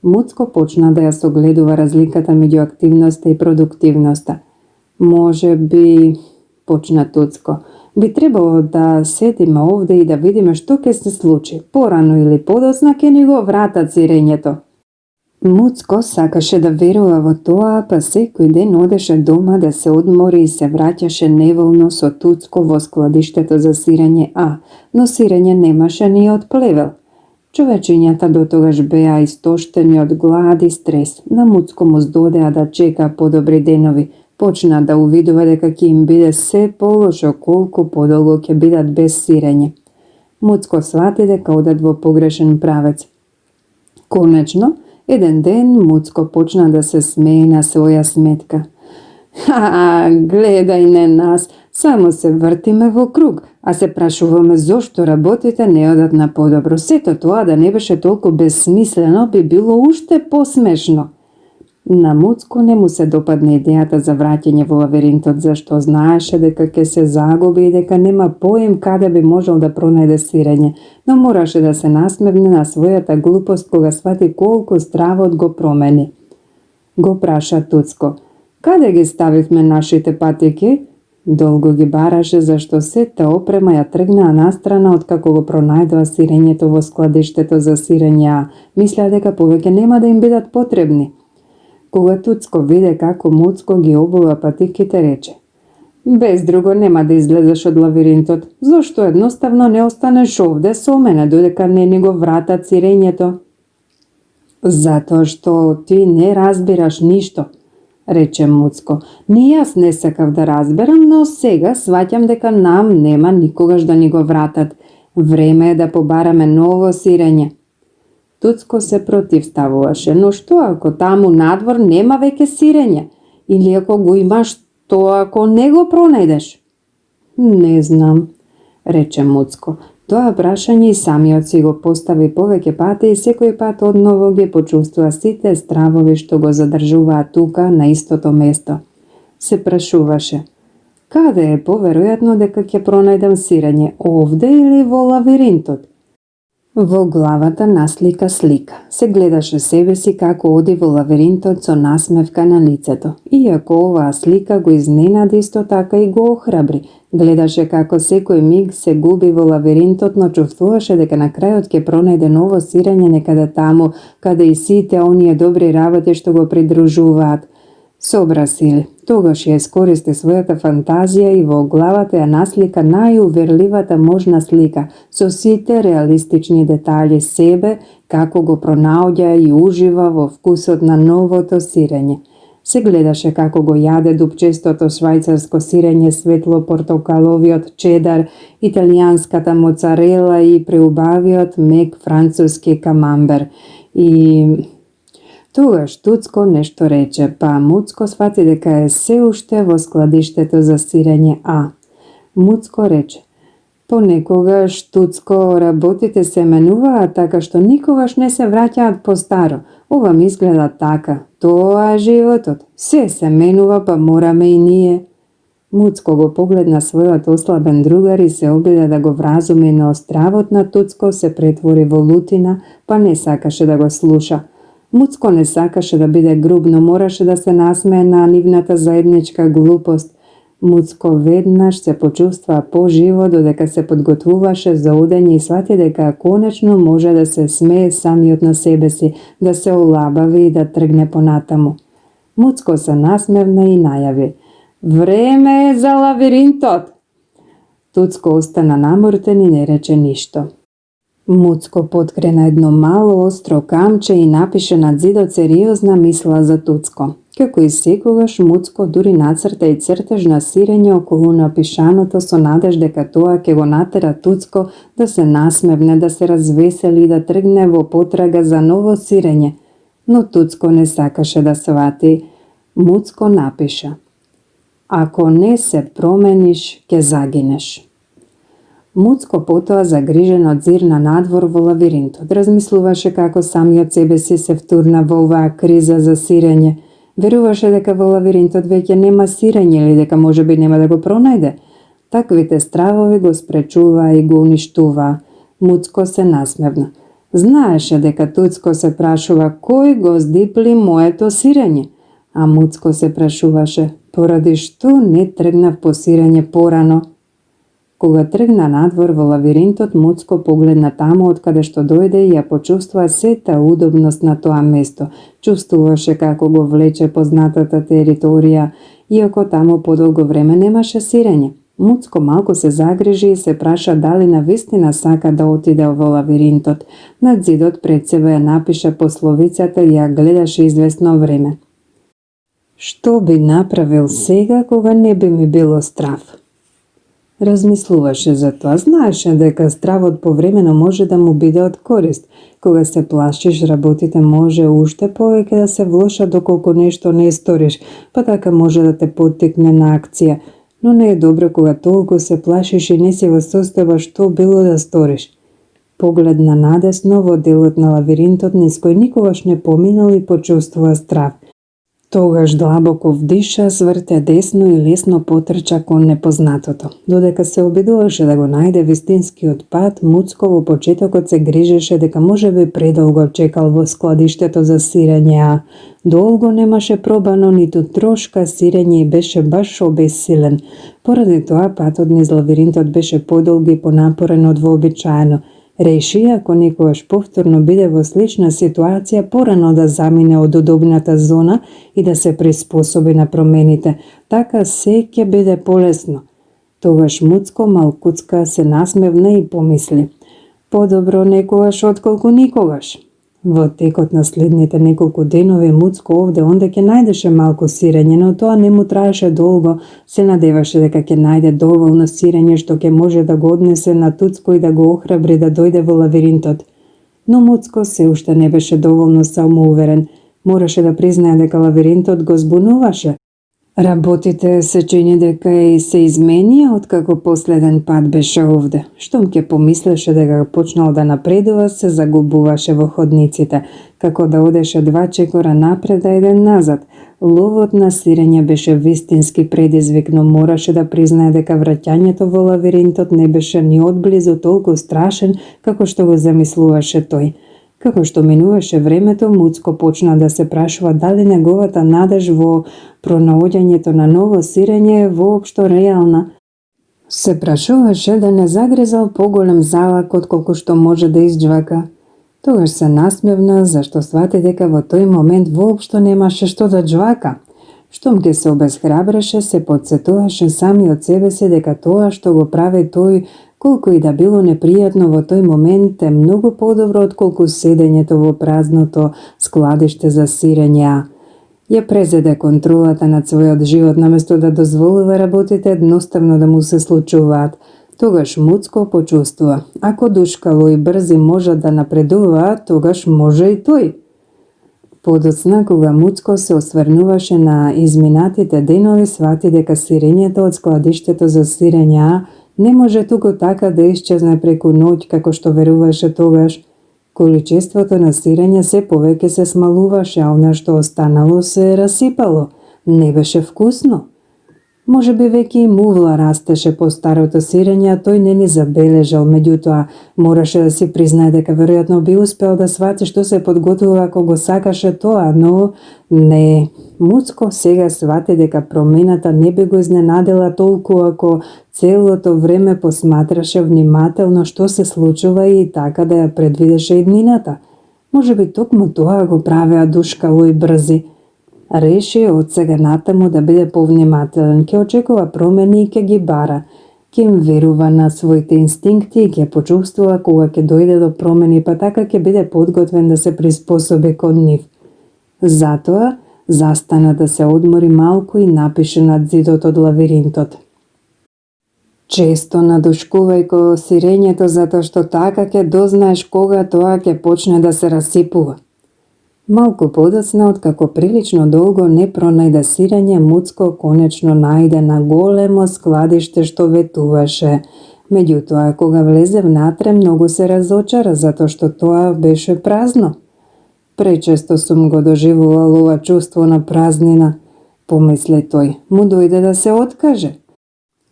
Муцко почна да ја согледува разликата меѓу активноста и продуктивноста. Може би, почна Туцко, би требало да седиме овде и да видиме што ќе се случи. Порано или подоцна ќе ни го вратат сирењето. Муцко сакаше да верува во тоа, па секој ден одеше дома да се одмори и се враќаше неволно со Туцко во складиштето за сирење А, но сирење немаше ни од плевел. Човечињата дотогаш беа истоштени од глад и стрес. На Муцко му здодеа да чека подобри денови. Почна да увидува дека ќе им биде се полошо колку подолго ќе бидат без сирење. Муцко свати дека одат во погрешен правец. Конечно, Еден ден Муцко почна да се смее на своја сметка. Гледај не нас, само се вртиме во круг, а се прашуваме зошто работите не одат на подобро. Сето тоа да не беше толку безсмислено би било уште посмешно. На Муцко не му се допадна идејата за враќање во лавиринтот, зашто знаеше дека ќе се загуби и дека нема поим каде би можел да пронајде сирење, но мораше да се насмевне на својата глупост кога свати колку стравот го промени. Го праша Туцко: "Каде ги ставивме нашите патики?" Долго ги бараше, зашто сета опрема ја тргнаа настрана откако го пронајдоа сирењето во складиштето за сирење, а мислеа дека повеќе нема да им бидат потребни. Кога Туцко виде како Муцко ги обува патиките, рече: "Без друго нема да излезеш од лавиринтот. Зошто едноставно не останеш овде со мене додека не ни го вратат сирењето?" "Затоа што ти не разбираш ништо," рече Муцко. "Ни јас не сакав да разберам, но сега сваќам дека нам нема никогаш да ни го вратат. Време е да побараме ново сирење." Туцко се противставуваше: "Но што ако таму надвор нема веќе сирење? Или ако го имаш, тоа ако не го пронајдеш?" "Не знам," рече Муцко. Тоа прашање и самиот си го постави повеќе пати и секој пат одново ги почувствува сите стравови што го задржуваат тука на истото место. Се прашуваше: "Каде е поверојатно дека ќе пронајдам сирење, овде или во лавиринтот?" Во главата наслика слика. Се гледаше себе си како оди во лавиринтот со насмевка на лицето. Иако оваа слика го изненади, исто така и го охрабри. Гледаше како секој миг се губи во лавиринтот, но чувствуваше дека на крајот ќе пронајде ново сирење некаде таму, каде и сите оние добри работи што го придружуваат. Собра сили. Тогаш ја искористи својата фантазија и во главата ја наслика најуверливата можна слика, со сите реалистични детали себе, како го пронаоѓа и ужива во вкусот на новото сирење. Се гледаше како го јаде дупчестото швајцарско сирење, светло портокаловиот чедар, италијанската моцарела и преубавиот мек француски камамбер. И тогаш Туцко нешто рече, па Муцко свати дека е се уште во складиштето за сирење А. Муцко рече: "Понекогаш, Туцко, работите се менуваат така што никогаш не се враќаат по старо. Ова ми изгледа така. Тоа е животот. Се менува, па мораме и ние." Муцко го погледна својот ослабен другар и се обиде да го вразуми, но стравот на Туцко се претвори во лутина, па не сакаше да го слуша. Муцко не сакаше да биде груб, но мораше да се насмее на нивната заедничка глупост. Муцко веднаш се почувства поживо додека се подготвуваше за одење и свати дека конечно може да се смее самиот на себе си, да се олабави и да тргне понатаму. Муцко се насмевна и најави: "Време е за лавиринтот!" Туцко остана намртен и не рече ништо. Муцко подкрена едно мало остро камче и напише над зидот сериозна мисла за Туцко. Како и секогаш, Муцко дури нацрта и цртеж на сирење околу напишаното со надеж дека тоа ќе го натера Туцко да се насмевне, да се развесели и да тргне во потрага за ново сирење. Но Туцко не сакаше да свати. Муцко напиша: "Ако не се промениш, ќе загинеш." Муцко потоа загрижено зирна надвор во лавиринтот. Размислуваше како самиот себе си се втурна во оваа криза за сирење. Веруваше дека во лавиринтот веќе нема сирење или дека можеби нема да го пронајде. Таквите стравови го спречуваа и го уништуваа. Муцко се насмевна. Знаеше дека Туцко се прашува кој го здипли моето сирење. А Муцко се прашуваше поради што не тргнав по сирење порано. Кога тргна надвор во лавиринтот, Муцко погледна таму од каде што дојде и ја почувствува сета удобност на тоа место. Чувствуваше како го влече познатата територија, иако таму подолго време немаше сирење. Муцко малку се загрижи и се праша дали навистина сака да отиде во лавиринтот. Над зидот пред себе ја напиша пословицата и ја гледаше извесно време. "Што би направил сега кога не би ми било страв?" Размислуваше за тоа, знаеше дека стравот повремено може да му биде од корист. Кога се плашиш, работите може уште повеќе да се влошат доколку нешто не сториш, па така може да те поттикне на акција. Но не е добро кога толку се плашиш и не си во состојба што било да сториш. Погледна надесно во делот на лавиринтот низ кој никогаш не поминал и почувствува страв. Тогаш длабоко вдиша, сврте десно и лесно потрча кон непознатото. Додека се обидуваше да го најде вистинскиот пат, Муцко во почетокот се грижеше дека можеби предолго чекал во складиштето за сирење, а долго немаше пробано ниту трошка сирење и беше баш обесилен. Поради тоа патот низ лавиринтот беше подолг и понапорен од вообичаено. Реши, ако некогаш повторно биде во слична ситуација, порано да замине од удобната зона и да се приспособи на промените. Така се ќе биде полесно. Тогаш Муцко малкуцка се насмевна и помисли: подобро некогаш отколку никогаш. Во текот на следните неколку денови Муцко овде онде ќе најдеше малку сирење, но тоа не му траеше долго. Се надеваше дека ќе најде доволно сирење што ќе може да го однесе на Туцко и да го охрабри да дојде во лавиринтот. Но Муцко се уште не беше доволно самоуверен. Мораше да признае дека лавиринтот го збунуваше. Работите се чини дека и се изменија откако последен пат беше овде. Штом ќе помислеше дека почнал да напредува, се загубуваше во ходниците, како да одеше 2 чекора напред, а 1 назад. Ловот на сирење беше вистински предизвик, но мораше да признае дека враќањето во лавиринтот не беше ни одблизу толку страшен како што го замислуваше тој. Како што минуваше времето, Муцко почна да се прашува дали неговата надеж во пронаоѓањето на ново сирење е воопшто реална. Се прашуваше да не загрезал поголем залак отколку што може да изџвака. Тогаш се насмевна, зашто свати дека во тој момент воопшто немаше што да џвака. Штом ќе се обезхрабреше, се потсетуваше сами од себе си дека тоа што го прави тој, колку и да било непријатно во тој момент, е многу подобро отколку седењето во празното складиште за сирење. Ја презеде контролата над својот живот наместо да дозволува работите едноставно да му се случуваат. Тогаш Муцко почувствува: ако Душкало и Брзи можат да напредуваат, тогаш може и тој. Подоцна, кога Муцко се осврнуваше на изминатите денови, свати дека сирењето од складиштето за сирење не може туку така да исчезне преку ноќ како што веруваше тогаш. Количеството на сирење се повеќе се смалуваше, а она што останало се расипало. Не беше вкусно. Може би веќе и мувла растеше по старото сирење, а тој не ни забележал, меѓутоа мораше да си признае дека веројатно би успел да свати што се подготвува ако го сакаше тоа, но не. Муцко сега свати дека промената не би го изненадила толку ако целото време посматраше внимателно што се случува и така да ја предвидеше иднината. Може би токму тоа го правеа Душкало и Брзи. Реши од сега натаму да биде повнимателен, ќе очекува промени и ќе ги бара. Ќе им верува на своите инстинкти и ќе почувствува кога ќе дојде до промени, па така ќе биде подготвен да се приспособи кон нив. Затоа застана да се одмори малку и напише над зидот од лавиринтот: често надушкувај ко сирењето, затоа што така ќе дознаеш кога тоа ќе почне да се расипува. Малку подоцна, откако прилично долго не пронајде сирење, Муцко конечно најде на големо складиште што ветуваше. Меѓутоа, кога влезе внатре, многу се разочара, затоа што тоа беше празно. Пречесто сум го доживувал ова чувство на празнина, помисли тој. Му дојде да се откаже.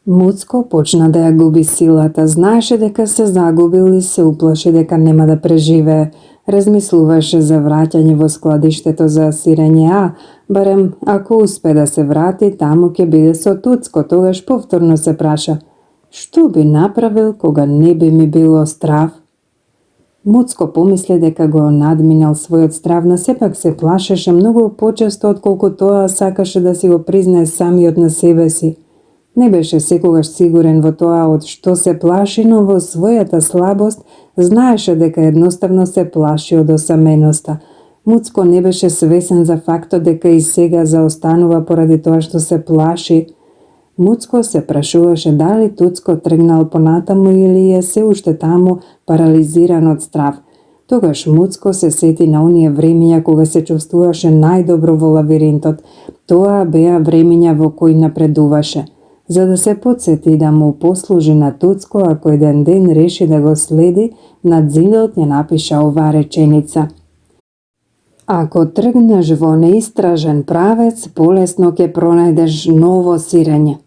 Муцко почна да ја губи силата, знаеше дека се загубил и се уплаши дека нема да преживее. Размислуваше за враќање во складиштето за сирење, барем ако успе да се врати, таму ќе биде со Туцко. Тогаш повторно се праша: што би направил кога не би ми било страв? Муцко помисли дека го надминал својот страв, но сепак се плашеше многу почесто отколку тоа сакаше да си го признае самиот на себе си. Не беше секогаш сигурен во тоа од што се плаши, но во својата слабост знаеше дека едноставно се плаши од осаменоста. Муцко не беше свесен за фактот дека и сега заостанува поради тоа што се плаши. Муцко се прашуваше дали Туцко тргнал понатаму или е се уште таму парализиран од страв. Тогаш Муцко се сети на оние времења кога се чувствуваше најдобро во лавиринтот. Тоа беа времења во кои напредуваше. За да се подсети да му послужи на Туцко, ако еден ден реши да го следи, над зидот ја напиша оваа реченица: Ако тргнеш во неистражен правец, полесно ќе пронајдеш ново сирење.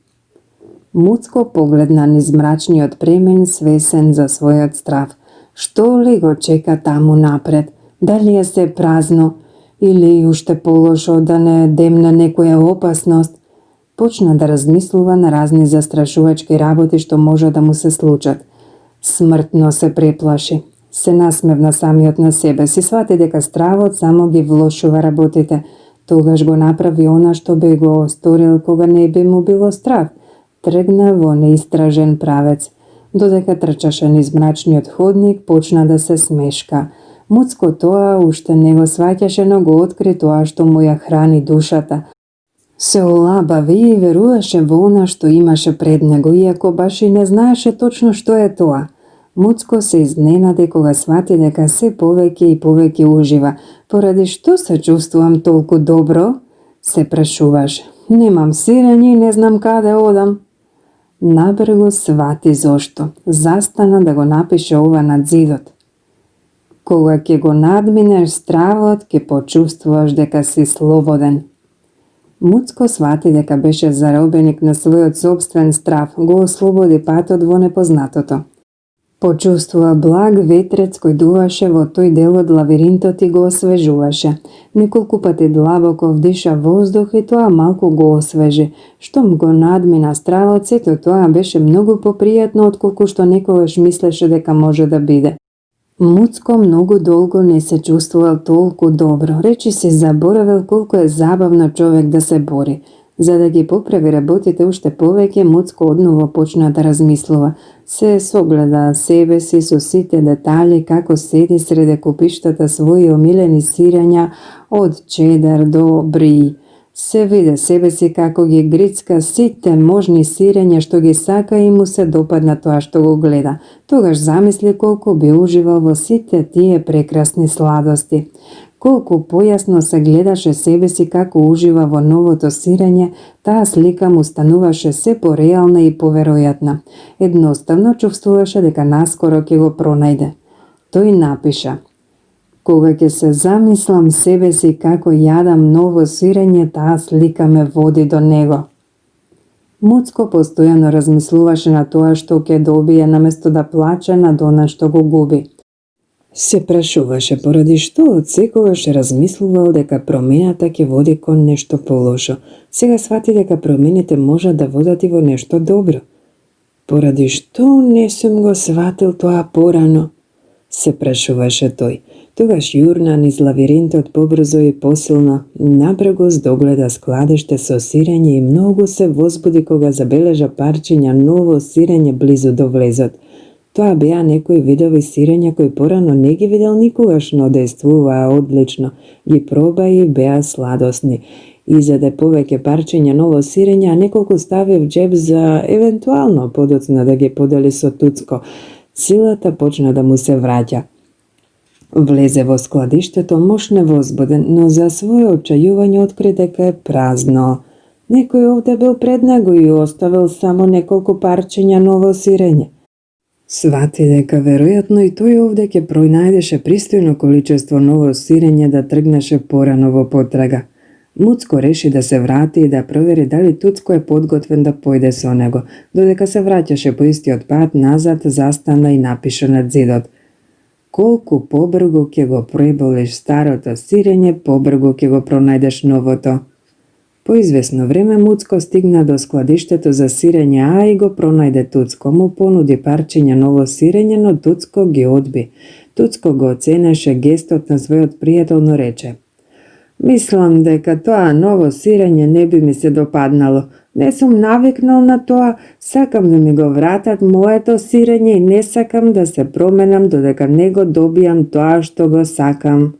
Муцко погледна низ мрачниот премен, свесен за својот страв. Што ли го чека таму напред? Дали е се празно? Или уште полошо да не демне некоја опасност? Почна да размислува на разни застрашувачки работи што може да му се случат. Смртно се преплаши. Се насмевна самиот на себе си, свати дека стравот само ги влошува работите. Тогаш го направи она што би го сторил кога не би му било страв. Тргна во неистражен правец. Додека трчаше низ мрачниот ходник, почна да се смешка. Муцко тоа уште не го сваќаше, но го откри тоа што му ја храни душата. Се олабави и веруваше во она што имаше пред него, иако баш и не знаеше точно што е тоа. Муцко се изненади кога свати дека се повеќе и повеќе ужива. Поради што се чувствувам толку добро? Се прашуваш. Немам сирење и не знам каде одам. Набрзо свати зошто. Застана да го напише ова над зидот. Кога ќе го надминеш стравот, ќе почувствуваш дека си слободен. Муцко свати дека беше заробеник на својот собствен страв, го ослободи патот во непознатото. Почувствува благ ветрец кој дуваше во тој дел од лавиринтот и го освежуваше. Неколку пати длабоко вдиша воздух и тоа малку го освежи. Штом го надмина стравот, сето тоа беше многу попријатно отколку што некогаш мислеше дека може да биде. Муцко многу долго не се чувствувал толку добро. Речи се заборавил колку е забавно човек да се бори. За да ги поправи работите уште повеќе, Муцко одново почна да размислува. Се согледа себе си со сите детали како седи среде купиштата своји омилени сирења од чедар до бри. Се виде себе си како ги грицка сите можни сирења што ги сака и му се допадна тоа што го гледа. Тогаш замисли колку би уживал во сите тие прекрасни сладости. Колку појасно се гледаше себе си како ужива во новото сирење, таа слика му стануваше се пореална и поверојатна. Едноставно чувствуваше дека наскоро ќе го пронајде. Тој напиша: Кога ќе се замислам себе си како јадам ново сирење, таа слика ме води до него. Муцко постојано размислуваше на тоа што ќе добие наместо да плаче над она што го губи. Се прашуваше поради што од секогаш размислувал дека промената ќе води кон нешто полошо. Сега свати дека промените можат да водат и во нешто добро. Поради што не сум го сватил тоа порано? Се прашуваше тој. Тогаш јурна низ лавиринтот побрзо и посилно, напрегос догледа складиште со сирење и многу се возбуди кога забележа парчиња ново сирење близу до влезот. Тоа беа некои видови сирења кои порано не ги видел никогаш, но дејствуваа одлично. Ги проба и беа сладосни. Изеде повеќе парчиња ново сирење, а неколку стави в джеб за евентуално подоцна да ги подели со Туцко. Силата почна да му се враќа. Влезе во складиштето мошне возбуден, но за своје очајување откри дека е празно. Некој овде бил пред него и оставил само неколку парчиња ново сирење. Свати дека веројатно и тој овде ќе пронајдеше пристојно количество ново сирење да тргнеше порано во потрага. Муцко реши да се врати и да провери дали Туцко е подготвен да појде со него. Додека се враќаше по истиот пат назад, застана и напиша над зидот: Колку побрзо ќе го преболиш старото сирење, побрзо ќе го пронајдеш новото. По извесно време Муцко стигна до складиштето за сирење А и го пронајде Туцко. Му понуди парчиња ново сирење, но Туцко ги одби. Туцко го оценеше гестот на својот пријател, но рече: Мислам дека тоа ново сирење не би ми се допаднало. Не сум навикнал на тоа, сакам да ми го вратат моето сирење и не сакам да се променам додека не го добијам тоа што го сакам.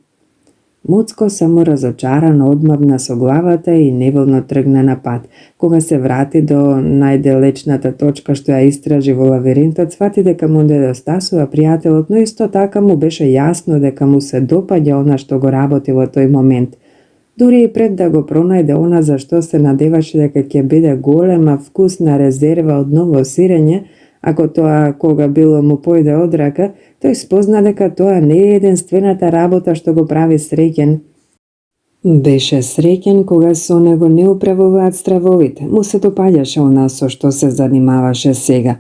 Муцко само разочарано одмавна со главата и неволно тргна на пат. Кога се врати до најдалечната точка што ја истражи во лавиринтот, свати дека му недостасува пријателот, но исто така му беше јасно дека му се допаѓа она што го работи во тој момент. Дури и пред да го пронајде она за што се надеваше дека ќе биде голема вкусна резерва од ново сирење, ако тоа кога било му појде од рака, тој спозна дека тоа не е единствената работа што го прави среќен. Беше среќен кога со него не управуваат стравовите. Му се допаѓаше она со што се занимаваше сега.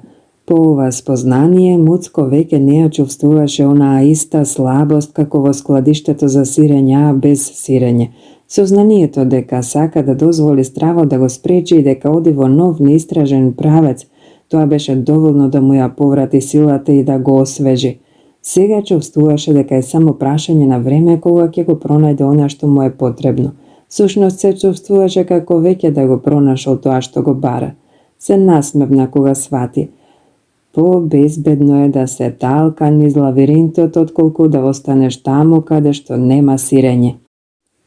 По ова спознание, Муцко веќе не ја чувствуваше онаа иста слабост како во складиштето за сирење, без сирење. Сознанието дека сака да дозволи стравот да го спречи и дека оди во нов неистражен правец, тоа беше доволно да му ја поврати силата и да го освежи. Сега чувствуваше дека е само прашање на време кога ќе го пронајде она што му е потребно. Сушност се чувствуваше како веќе да го пронашол тоа што го бара. Се насмевна кога свати. По-безбедно е да се талка низ лавиринтот отколку да останеш таму каде што нема сирење.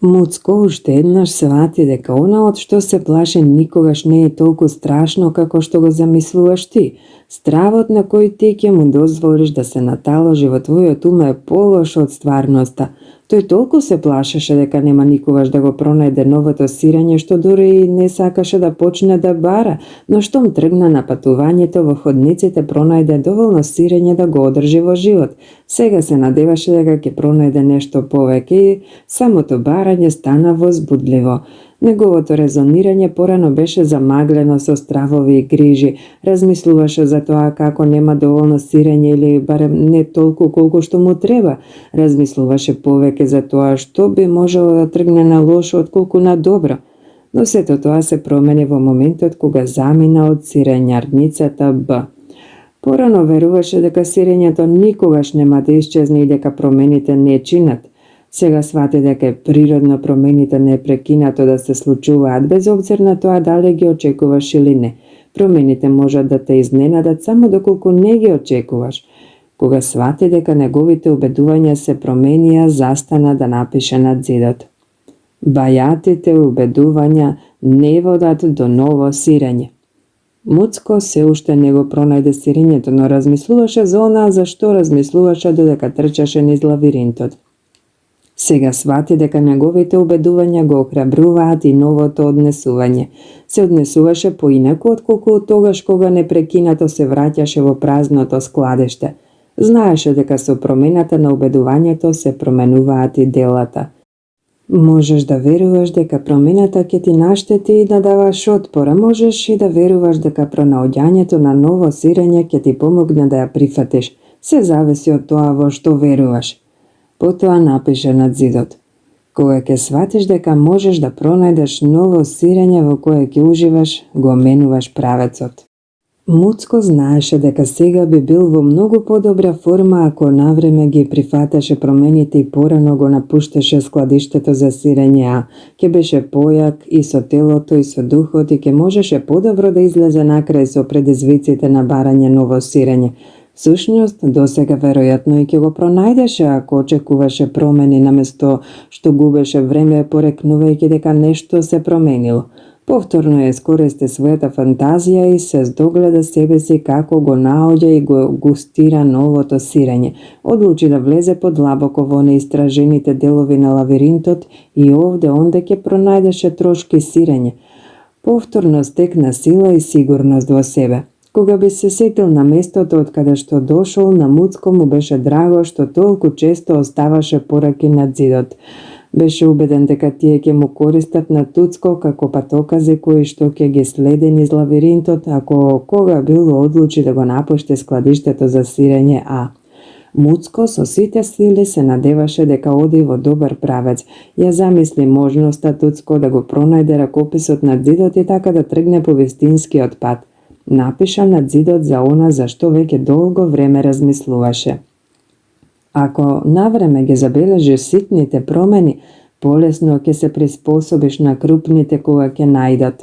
Муцко уште еднаш свати дека она од што се плаши никогаш не е толку страшно како што го замислуваш ти. Стравот на кој ти ќе му дозволиш да се наталожи во твојот ум е полош од стварноста. Тој толку се плашеше дека нема никогаш да го пронајде новото сирење што дури и не сакаше да почне да бара, но штом тргна на патувањето во ходниците пронајде доволно сирење да го одржи во живот. Сега се надеваше дека ќе пронајде нешто повеќе и самото барање стана возбудливо. Неговото резонирање порано беше замаглено со стравови и грижи. Размислуваше за тоа како нема доволно сирење или барем не толку колку што му треба. Размислуваше повеќе за тоа што би можело да тргне на лошо отколку на добро. Но сето тоа се промени во моментот кога замина од сирењарницата Б. Порано веруваше дека сирењето никогаш нема да исчезне и дека промените не чинат. Сега свати дека е природно промените непрекинато да се случуваат, без обзир на тоа дали ги очекуваш или не. Промените можат да те изненадат само доколку не ги очекуваш. Кога свати дека неговите убедувања се променија, застана да напише над зидот: бајатите убедувања не водат до ново сирење. Муцко се уште не го пронајде сирењето, но размислуваше за она за што размислуваше додека трчаше низ лавиринтот. Сега свати дека неговите убедувања го охрабруваат и новото однесување. Се однесуваше поинаку отколку тогаш кога непрекинато се враќаше во празното складиште. Знаеше дека со промената на убедувањето се променуваат и делата. Можеш да веруваш дека промената ќе ти наштети и да даваш отпора, можеш и да веруваш дека пронаоѓањето на ново сирење ќе ти помогне да ја прифатиш. Се зависи од тоа во што веруваш. Потоа напише над зидот: кога ќе сватиш дека можеш да пронајдеш ново сирење во кое ќе уживаш, го менуваш правецот. Муцко знаеше дека сега би бил во многу подобра форма ако навреме ги прифатеше промените и порано го напушташе складиштето за сирење А. Ќе беше појак и со телото и со духот и ќе можеше подобро да излезе накрај со предизвиците на барање ново сирење. Всушност, досега веројатно и ќе го пронајдеше ако очекуваше промени наместо што губеше време порекнувајќи дека нешто се променило. Повторно ја искористи својата фантазија и се здогледа себе си како го наоѓа и го густира новото сирење. Одлучи да влезе подлабоко во неистражените делови на лавиринтот и овде-онде ќе пронајдеше трошки сирење. Повторно стекна сила и сигурност во себе. Кога би се сетил на местото од каде што дошол, на Муцко му беше драго што толку често оставаше пораки над зидот. Беше убеден дека тие ќе му користат на туцко како патокази кои што ќе ги следи низ лавиринтот ако кога било одлучи да го напушти складиштето за сирење А. Муцко со сите сили се надеваше дека оди во добар правец. Ја замисли можноста туцко да го пронајде ракописот над зидот и така да тргне по вистинскиот пат. Напиша над зидот за она за што веќе долго време размислуваше. Ако навреме ги забележиш ситните промени, полесно ќе се приспособиш на крупните кога ќе најдат.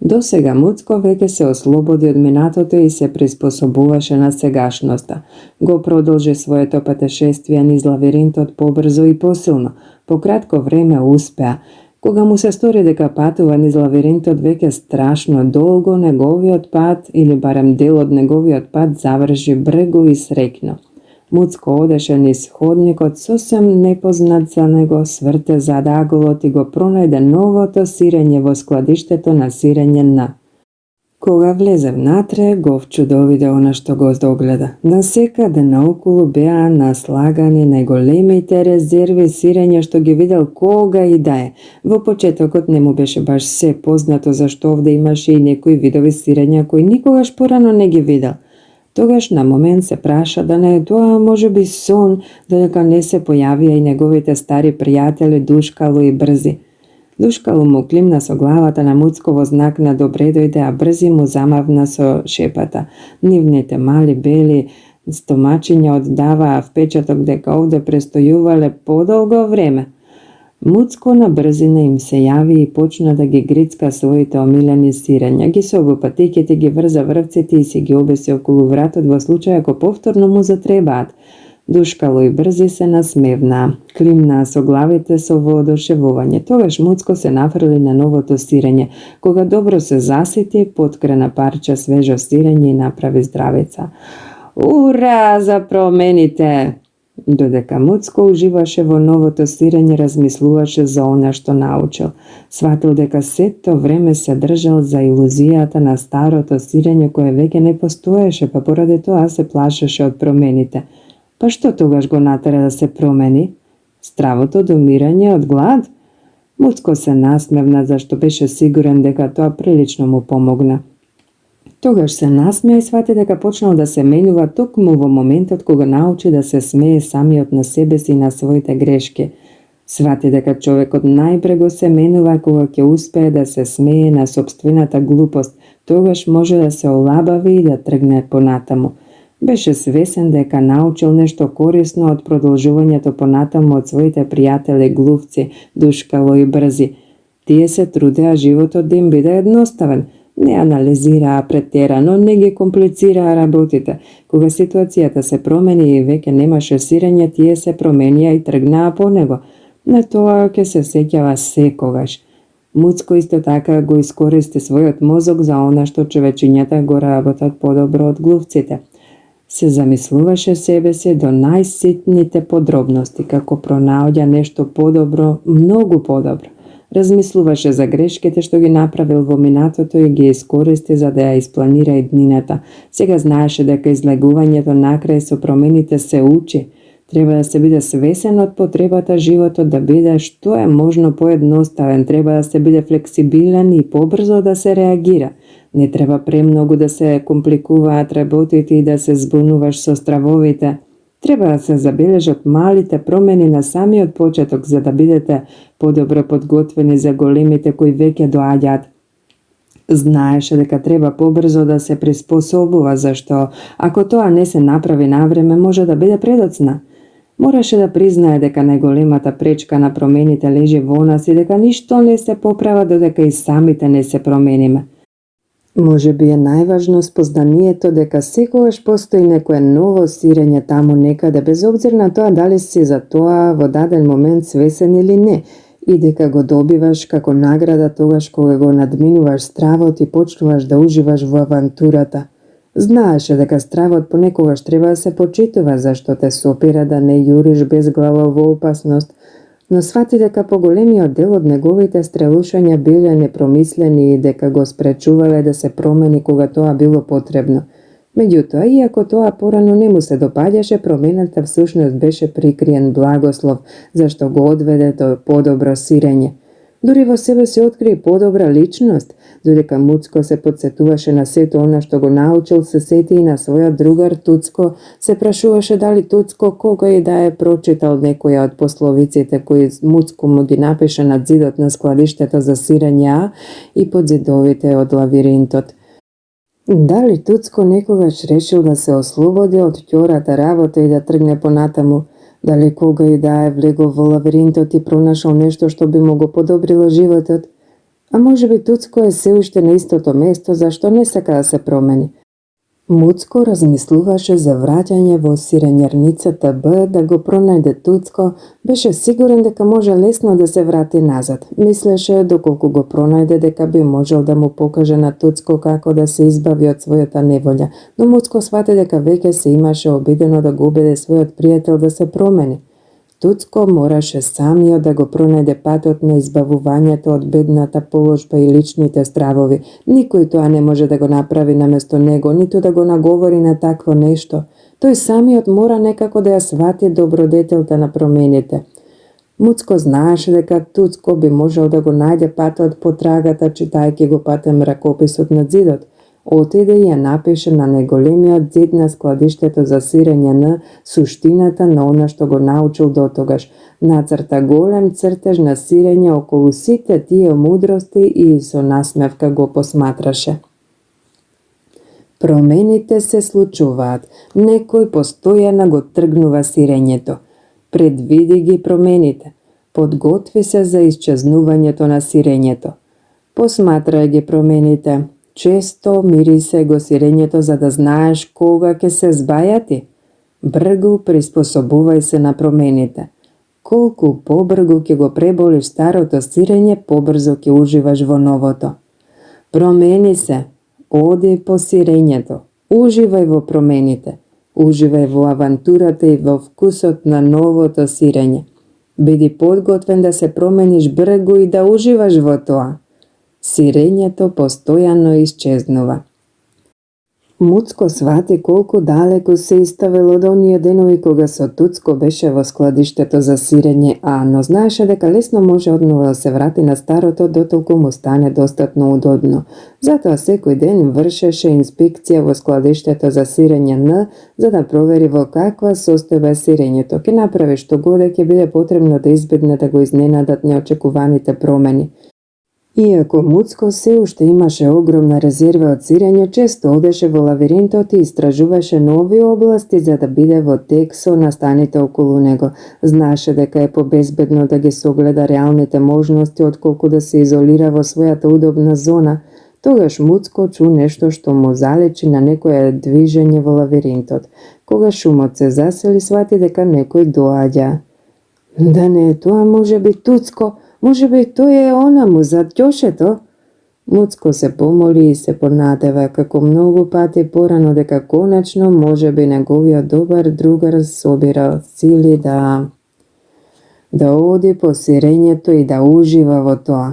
Досега Муцко веќе се ослободи од минатото и се приспособуваше на сегашноста. Го продолжи своето патешествие низ лавиринтот побрзо и посилно. По кратко време успеа. Кога му се стори дека патува низ лавиринтот веќе страшно долго, неговиот пат, или барем дел од неговиот пат, заврши брегу и среќно. Муцко одеше низ ходникот, сосем непознат за него, сврте зад аголот и го пронајде новото сирење во складиштето на сирење на. Кога влезе внатре, го вчудовиде она што го догледа. Насекаде наоколу беа наслагани најголемите резерви сирење што ги видел кога и да е. Во почетокот не му беше баш се познато зашто овде имаше и некои видови сирења кои никогаш порано не ги видел. Тогаш на момент се праша да не е тоа можеби сон, додека не се појавија и неговите стари пријатели Душкало и Брзи. Душкало му климна со главата на Муцко во знак на добре дојде, а Брзи му замавна со шепата. Нивните мали бели стомачиња оддаваа впечаток дека овде престојувале подолго време. Муцко на брзина им се јави и почна да ги грицка своите омилени сирења. Ги собу патиките, ги врза врвците и си ги обеси околу вратот во случај ако повторно му затребаат. Душкало и Брзи се насмевнаа, климнаа со главите со воодушевување. Тогаш Муцко се нафрли на новото сирење. Кога добро се засити, поткрена парче свежо сирење и направи здравица. Ура за промените! Додека Муцко уживаше во новото сирење, размислуваше за она што научил. Сватил дека сето време се држал за илузијата на старото сирење кое веќе не постоеше, па поради тоа се плашеше од промените. Па што тогаш го натера да се промени? Стравото до умирање од глад? Муцко се насмевна зашто беше сигурен дека тоа прилично му помогна. Тогаш се насмеа и свати дека почнал да се менува токму во моментот кога научи да се смее самиот на себе си и на своите грешки. Свати дека човекот најпре го се менува кога ќе успее да се смее на сопствената глупост, тогаш може да се олабави и да тргне понатаму. Беше свесен дека научил нешто корисно од продолжувањето понатаму од своите пријатели глувци, Душкало и Брзи. Тие се трудеа животот да им биде едноставен, не анализираа претерано, не ги комплицираа работите. Кога ситуацијата се промени и веќе немаше сирење, тие се променија и тргнаа по него. На тоа ќе се сеќава секогаш. Муцко исто така го искористи својот мозок за она што човечињата го работат подобро од глувците. Се замислуваше себе си до најситните подробности, како пронаоѓа нешто подобро, многу подобро. Размислуваше за грешките што ги направил во минатото и ги искористи за да ја испланира иднината. Сега знаеше дека излегувањето накрај со промените се учи. Треба да се биде свесен од потребата животот да биде што е можно поедноставен, треба да се биде флексибилен и побрзо да се реагира. Не треба премногу да се компликуваат работите и да се збунуваш со стравовите. Треба да се забележат малите промени на самиот почеток за да бидете подобро подготвени за големите кои веќе доаѓаат. Знаеше дека треба побрзо да се приспособува, зашто ако тоа не се направи навреме може да биде предоцна. Мораше да признае дека најголемата пречка на промените лежи во нас и дека ништо не се поправа додека и самите не се промениме. Може би е најважно спознанието дека секогаш постои некое ново сирење таму некаде, без обзир на тоа дали си за тоа во даден момент свесен или не, и дека го добиваш како награда тогаш кога го надминуваш стравот и почнуваш да уживаш во авантурата. Знаеше дека стравот понекогаш треба да се почитува, зашто те сопира да не јуриш безглаво во опасност, но свати дека поголемиот дел од неговите стрелушања биле непромислени и дека го спречувале да се промени кога тоа било потребно. Меѓутоа, иако тоа порано не му се допаѓаше, промената всушност беше прикриен благослов, зашто го одведе до подобро сирење. Дури во себе се откри подобра личност, додека Муцко се подсетуваше на сето она што го научил, се сети и на својот другар Туцко, се прашуваше дали Туцко кога и да е прочитал некоја од пословиците кои Муцко му ги напише над зидот на складиштето за сирење и под зидовите од лавиринтот. Дали Туцко некогаш решил да се ослободи од ќората работа и да тргне понатаму? Дали кога и да е влегол во лавиринтот и пронашол нешто што би му го подобрило животот? А може би Туцко е се уште на истото место зашто не сака да се промени. Муцко размислуваше за враќање во сирењарницата Б да го пронајде Туцко, беше сигурен дека може лесно да се врати назад. Мислеше доколку го пронајде дека би можел да му покаже на Туцко како да се избави од својата неволја, но Муцко свати дека веќе се имаше обидено да го убеде својот пријател да се промени. Туцко мораше самиот да го пронајде патот на избавувањето од бедната положба и личните стравови. Никој тоа не може да го направи наместо него, ниту да го наговори на такво нешто. Тој самиот мора некако да ја свати добродетелта на промените. Муцко знаеше дека Туцко би можел да го најде патот по трагата, читајќи го патен мракописот на зидот. Отиде и ја напише на најголемиот зид на складиштето за сирење на суштината на она што го научил дотогаш. Нацрта голем цртеж на сирење околу сите тие мудрости и со насмевка го посматраше. Промените се случуваат. Некој постојано го тргнува сирењето. Предвиди ги промените. Подготви се за исчезнувањето на сирењето. Посматрај ги промените. Често мирисе го сирењето за да знаеш кога ќе се збајати. Бргу приспособувај се на промените. Колку побргу ќе го преболиш старото сирење, побрзо ќе уживаш во новото. Промени се. Оди по сирењето. Уживај во промените. Уживај во авантурата и во вкусот на новото сирење. Биди подготвен да се промениш бргу и да уживаш во тоа. Сирењето постојано исчезнува. Муцко свати колку далеку се иставил од оние денови кога со Туцко беше во складиштето за сирење, но знаеше дека лесно може однова да се врати на старото дотолку му стане достатно удобно. Затоа секој ден вршеше инспекција во складиштето за сирење Н, за да провери во каква состојба е сирењето. Ќе направи што годе ќе биде потребно да избегне да го изненадат неочекуваните промени. Иако Муцко се уште имаше огромна резерва од сирење, често одеше во лавиринтот и истражуваше нови области за да биде во тек со настаните околу него. Знаеше дека е побезбедно да ги согледа реалните можности отколку да се изолира во својата удобна зона. Тогаш Муцко чу нешто што му заличи на некое движење во лавиринтот. Кога шумот се засили, свати дека некој доаѓа. Да не е тоа можеби Туцко? Може би тој е онаму зад ќошето? Муцко се помоли и се понадева како многу пати порано дека конечно може би неговиот добар другар собира сили да оди по сирењето и да ужива во тоа.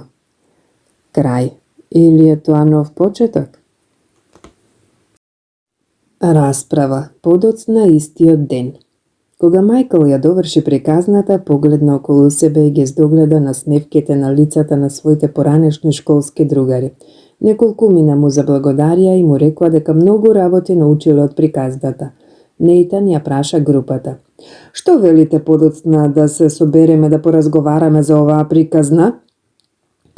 Крај. Или е тоа нов почеток? Расправа. Подоцна истиот ден. Кога Мајкл ја доврши приказната, погледна околу себе и ги здогледа насмевките на лицата на своите поранешни школски другари. Неколку мина му заблагодарија и му рекоа дека многу работи научиле од приказната. Нейтан ја праша групата. Што велите подоцна да се собереме да поразговараме за оваа приказна?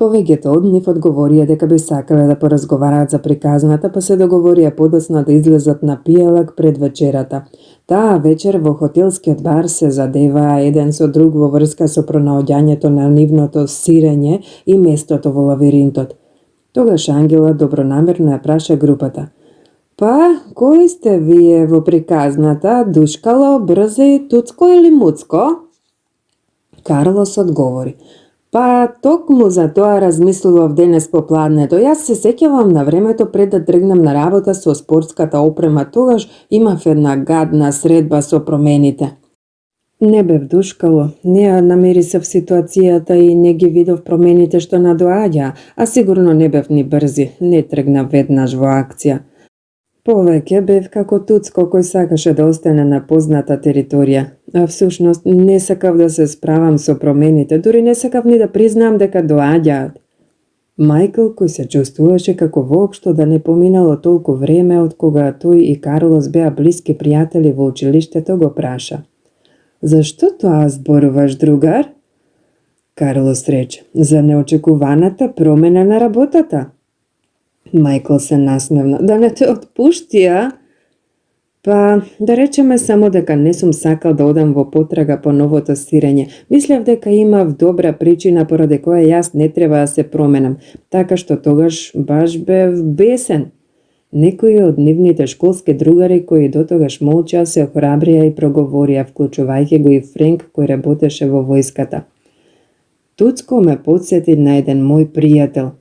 Повеќето од нив одговорија дека би сакале да поразговараат за приказната, па се договорија подоцна да излезат на пијалак пред вечерата. Таа вечер во хотелскиот бар се задеваа еден со друг во врска со пронаоѓањето на нивното сирење и местото во лавиринтот. Тогаш Ангела добронамерно ја праша групата. Па, кои сте вие во приказната? Душкало, Брзи, Туцко или Муцко? Карлос одговори. Па, токму за тоа размислував денес попладнето. Јас се сеќавам на времето пред да тргнам на работа со спортската опрема. Тогаш имав една гадна средба со промените. Не бев душкало, не ја намерисав ситуацијата и не ги видов промените што надоаѓа, а сигурно не бев ни Брзи, не тргнав веднаш во акција. Повеќе бев како Туцко кој сакаше да остане на позната територија, а всушност не сакав да се справам со промените, дури не сакав ни да признаам дека доаѓаат. Мајкл, кој се чувствуваше како воопшто да не поминало толку време од кога тој и Карлос беа блиски пријатели во училиштето, го праша. Зашто тоа зборуваш, другар? Карлос рече, за неочекуваната промена на работата. Мајкл се насмевна. Да не те отпуштија? Па, да речеме само дека не сум сакал да одам во потрага по новото сирење. Мислев дека имав добра причина поради која јас не треба да се променам, така што тогаш баш бев бесен. Некои од нивните школски другари кои дотогаш молчаа се охрабрија и проговорија, вклучувајќи го и Френк кој работеше во војската. Туцко ме подсети на еден мој пријател,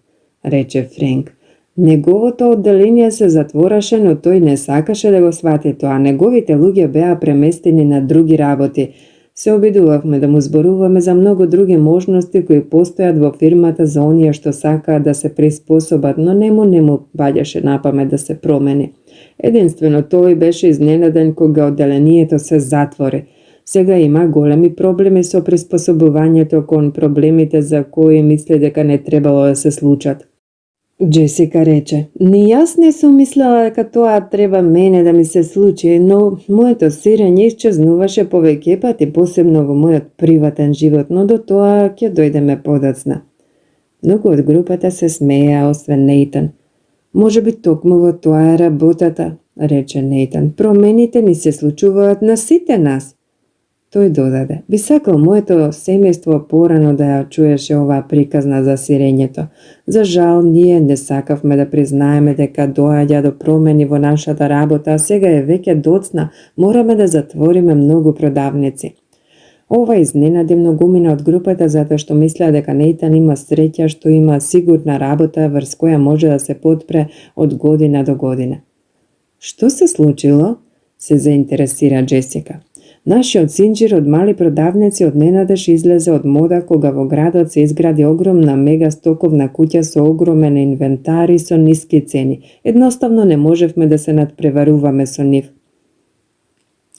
рече Френк. Неговото одделение се затвораше, но тој не сакаше да го свати тоа. Неговите луѓе беа преместени на други работи. Се обидувавме да му зборуваме за многу други можности кои постојат во фирмата за оние што сакаат да се приспособат, но не му баѓаше на памет да се промени. Единствено тој беше изненаден кога одделението се затвори. Сега има големи проблеми со приспособувањето кон проблемите за кои мисли дека не требало да се случат. Джесика рече, ни јас не сум мислела дека тоа треба мене да ми се случи, но моето сирење исчезнуваше повеќе пати, посебно во мојот приватен живот, но до тоа ќе дојдеме подоцна. Многу од групата се смеја, освен Нейтан. Може би токму во тоа е работата, рече Нейтан. Промените ни се случуваат на сите нас. Тој додаде, би сакал моето семејство порано да ја чуеше оваа приказна за сирењето. За жал, ние не сакавме да признаеме дека доаѓа до промени во нашата работа, а сега е веќе доцна, мораме да затвориме многу продавници. Ова изненади многумина од групата затоа што мислеа дека Нейтан има среќа што има сигурна работа врз која може да се потпре од година до година. Што се случило? Се заинтересира Джесика. Нашиот синџир од мали продавници одненадеж излезе од мода кога во градот се изгради огромна мега стоковна куќа со огромен инвентар и со ниски цени. Едноставно не можевме да се надпреваруваме со нив.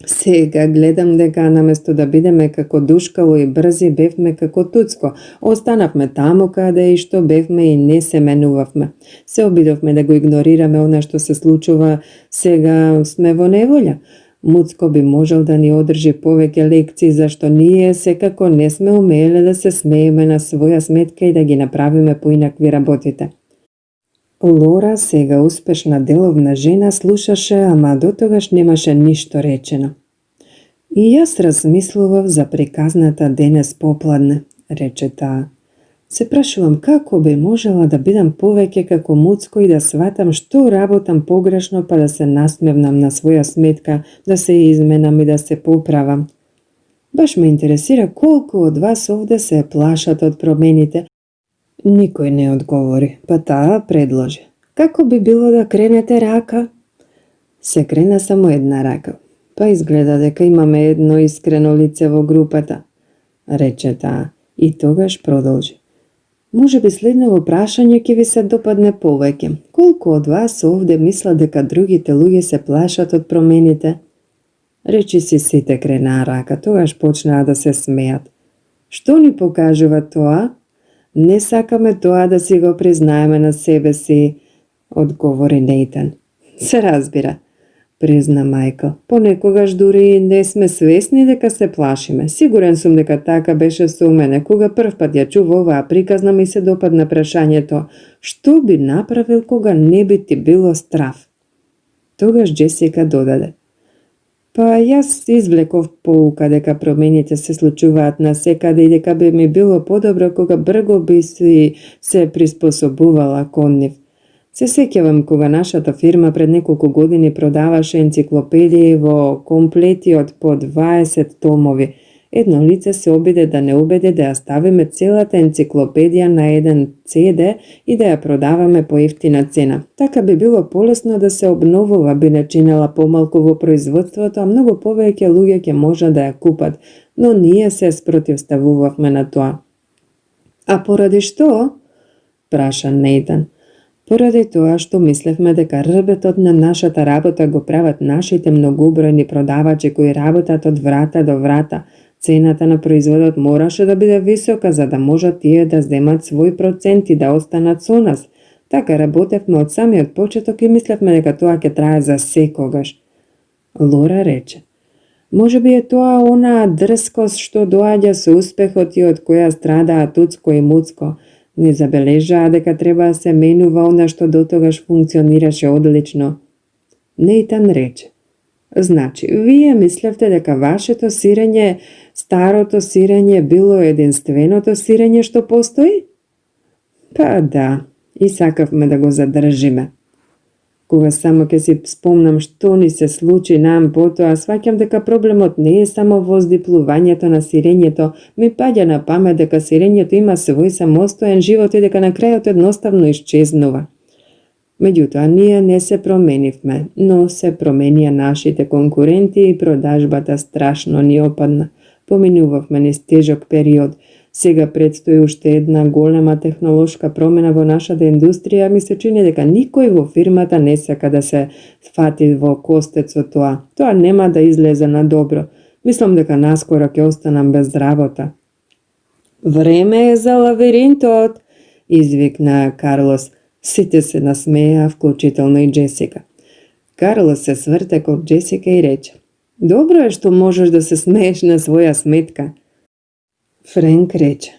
Сега гледам дека наместо да бидеме како Душкало и Брзи, бевме како Туцко. Останавме таму каде и што бевме и не се менувавме. Се обидовме да го игнорираме она што се случува, сега сме во неволја. Муцко би можел да ни одржи повеќе лекции зашто ние секако не сме умееле да се смееме на своја сметка и да ги направиме поинакви работите. Лора, сега успешна деловна жена, слушаше, ама дотогаш немаше ништо речено. И јас размислував за приказната денес попладне, рече таа. Се прашувам како би можела да бидам повеќе како Муцко и да сватам што работам погрешно па да се насмевнам на своја сметка, да се изменам и да се поправам. Баш ме интересира колку од вас овде се плашат од промените. Никој не одговори, па таа предложи. Како би било да кренете рака? Се крена само една рака. Па изгледа дека имаме едно искрено лице во групата, рече таа и тогаш продолжи. Може би следново прашање ќе ви се допадне повеќе. Колку од вас овде мислат дека другите луѓе се плашат од промените? Речи си сите кренаа рака, тогаш почнаа да се смеат. Што ни покажува тоа? Не сакаме тоа да си го признаеме на себе си, одговори Нейтан. Се разбира, призна Мајкл. Понекогаш дури не сме свесни дека се плашиме. Сигурен сум дека така беше со мене. Кога првпат ја чува оваа приказна ми се допадна прашањето: што би направил кога не би ти било страв? Тогаш Джесика додаде: па јас извлеков поука дека промените се случуваат насекаде и дека би ми било подобро кога брго би си се приспособувала кон нив. Се сеќавам кога нашата фирма пред неколку години продаваше енциклопедии во комплети од по 20 томови. Едно лице се обиде да не убеди да ја ставиме целата енциклопедија на еден CD и да ја продаваме по ефтина цена. Така би било полесно да се обновува, би не чинела помалку во производството, а многу повеќе луѓе ќе можат да ја купат, но ние се спротивставувавме на тоа. А поради што? Праша Нейтан. Поради тоа што мислевме дека рбетот на нашата работа го прават нашите многобројни продавачи кои работат од врата до врата. Цената на производот мораше да биде висока за да можат тие да земат свој процент и да останат со нас. Така работевме од самиот почеток и мислевме дека тоа ќе трае за секогаш. Лора рече: може би е тоа онаа дрскост што доаѓа со успехот и од која страдаа Туцко и Муцко. Не забележаа дека треба да се менува она што дотогаш функционираше одлично. Нейтан рече: Значи, вие мислевте дека вашето сирење, старото сирење било единственото сирење што постои? Па да, и сакавме да го задржиме. Кога само ќе си спомнам што ни се случи нам потоа, сваќам дека проблемот не е само во здиплувањето на сирењето, ми паѓа на памет дека сирењето има свој самостоен живот и дека на крајот едноставно исчезнува. Меѓутоа, ние не се променивме, но се променија нашите конкуренти и продажбата страшно ни опадна. Поминувавме низ тежок период. Сега предстои уште една голема технолошка промена во нашата индустрија, ми се чини дека никој во фирмата не сака да се фати во костец со тоа. Тоа нема да излезе на добро. Мислам дека наскоро ќе останам без работа. Време е за лавиринтот, извикна Карлос. Сите се насмеа, вклучително и Джесика. Карлос се сврте кон Джесика и рече: Добро е што можеш да се смееш на своја сметка. Френк рече: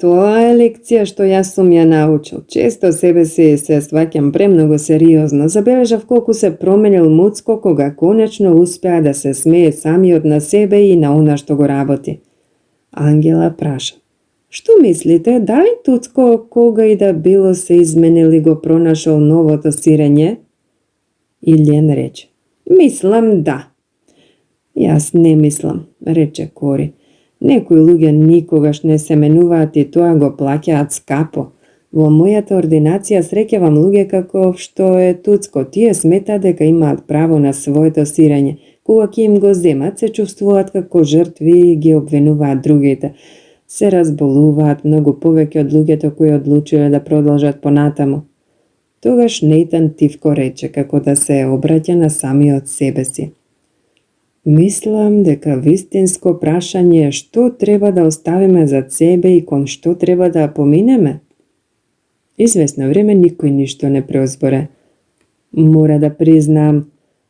Тоа е лекција што јас сум ја научил. Често себе се сваќам премногу сериозно. Забележав колку се променил Муцко кога конечно успеа да се смее самиот на себе и на она што го работи. Ангела праша: Што мислите, дали Туцко кога и да било се изменил и го пронашол новото сирење? Илјен рече: Мислам да. Јас не мислам, рече Кори. Некои луѓе никогаш не се менуваат и тоа го плаќаат скапо. Во мојата ординација среќавам луѓе како што е Туцко. Тие сметаат дека имаат право на своето сирење. Кога ќе им го земат, се чувствуваат како жртви и ги обвинуваат другите. Се разболуваат многу повеќе од луѓето кои одлучиле да продолжат понатаму. Тогаш Нейтан тивко рече како да се обраќа на самиот себе си: Мислам дека вистинско прашање е што треба да оставиме зад себе и кон што треба да поминеме. Извесно време никој ништо не преозборе. Мора да признам,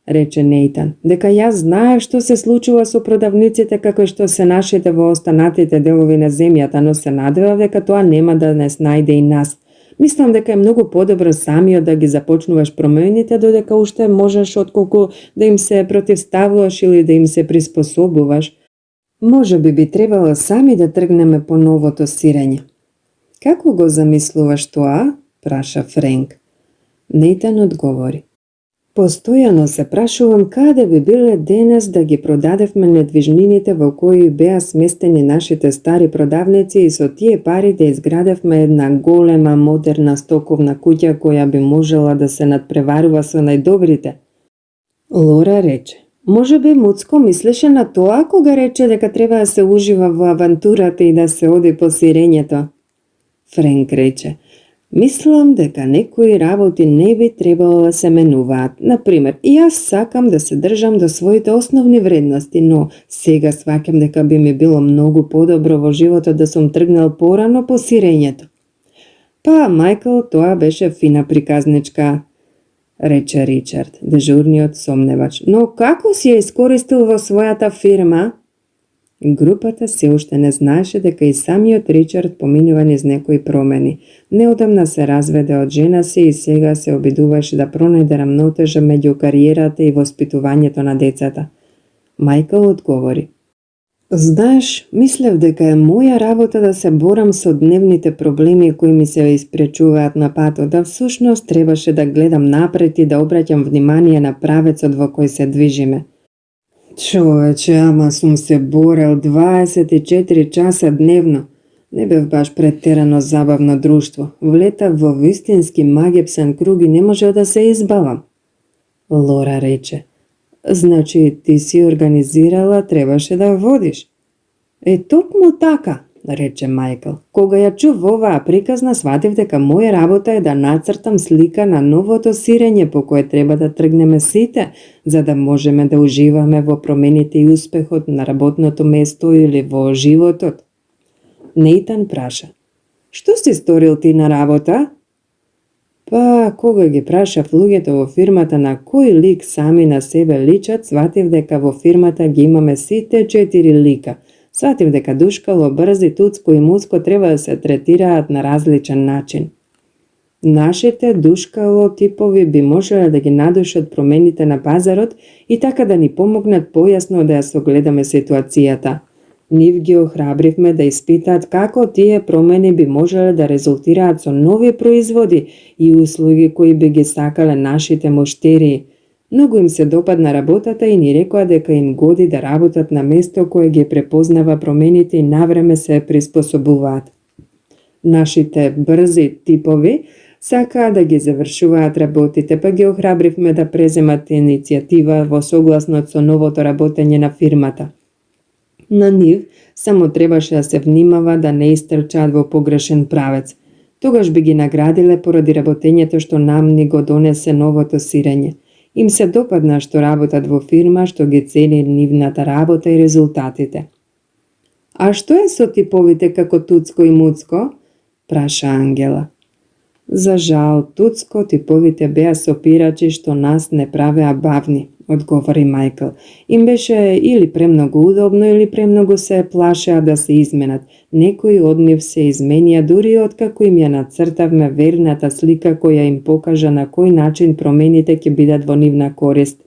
рече Нейтан, дека јас знаев што се случува со продавниците како што се нашите во останатите делови на земјата, но се надевав дека тоа нема да не снајде и нас. Мислам дека е многу подобро самиот да ги започнуваш промените додека уште можеш, отколку да им се противставуваш или да им се приспособуваш. Може би требало сами да тргнеме по новото сирење. Како го замислуваш тоа? Праша Френк. Нейтан одговори: Постојано се прашувам каде би биле денес да ги продадевме недвижнините во кои беа сместени нашите стари продавници и со тие пари да изградевме една голема модерна стоковна куќа која би можела да се надпреварува со најдобрите. Лора рече: Може би Муцко мислеше на тоа кога рече дека треба да се ужива во авантурата и да се оди по сирењето. Френк рече: Мислам дека некои работи не би требало да се менуваат. Например, јас сакам да се држам до своите основни вредности, но сега сваќам дека би ми било многу подобро во животот да сум тргнал порано по сирењето. Па, Майкл, тоа беше фина приказничка, рече Ричард, дежурниот сомневач. Но како си ја искористил во својата фирма? Групата се уште не знаеше дека и самиот Ричард поминува низ некои промени. Неодамна се разведе од жена си и сега се обидуваше да пронајде рамнотежа меѓу кариерата и воспитувањето на децата. Майкл одговори: Знаеш, мислев дека е моја работа да се борам со дневните проблеми кои ми се испречуваат на патот, да всушност требаше да гледам напред и да обраќам внимание на правецот во кој се движиме. Човече, ама сум се борел 24 часа дневно. Не бев баш претерано забавно друштво. Влетав во вистински магепсен круг и не можел да се избавам. Лора рече: Значи ти си организирала, требаше да водиш. Токму така, рече Майкл. Кога ја чув оваа приказна, сватив дека моја работа е да нацртам слика на новото сирење по кое треба да тргнеме сите, за да можеме да уживаме во промените и успехот на работното место или во животот. Нейтан праша: Што си сторил ти на работа? Па, кога ги прашав луѓето во фирмата на кој лик сами на себе личат, сватив дека во фирмата ги имаме сите 4 лика. Сватив дека Душкало, Брзи, Туцко и Муцко треба да се третираат на различен начин. Нашите душкало типови би можеле да ги надушат промените на пазарот и така да ни помогнат појасно да ја согледаме ситуацијата. Нив ги охрабривме да испитаат како тие промени би можеле да резултираат со нови производи и услуги кои би ги сакале нашите моштерии. Многу им се допадна работата и ни рекоа дека им годи да работат на место кое ги препознава промените и навреме се приспособуваат. Нашите брзи типови сакаа да ги завршуваат работите, па ги охрабривме да преземат иницијатива во согласно со новото работење на фирмата. На нив само требаше да се внимава да не истрчаат во погрешен правец. Тогаш би ги наградиле поради работењето што нам ни го донесе новото сирење. Им се допадна што работат во фирма што ги цени нивната работа и резултатите. А што е со типовите како Туцко и Муцко? Праша Ангела. За жал, Туцко типовите беа сопирачи што нас не правеа бавни, одговори Мајкл. Им беше или премногу удобно, или премногу се плашеа да се изменат. Некои од нив се изменија дури откако им ја нацртавме верната слика која им покажа на кој начин промените ќе бидат во нивна корист.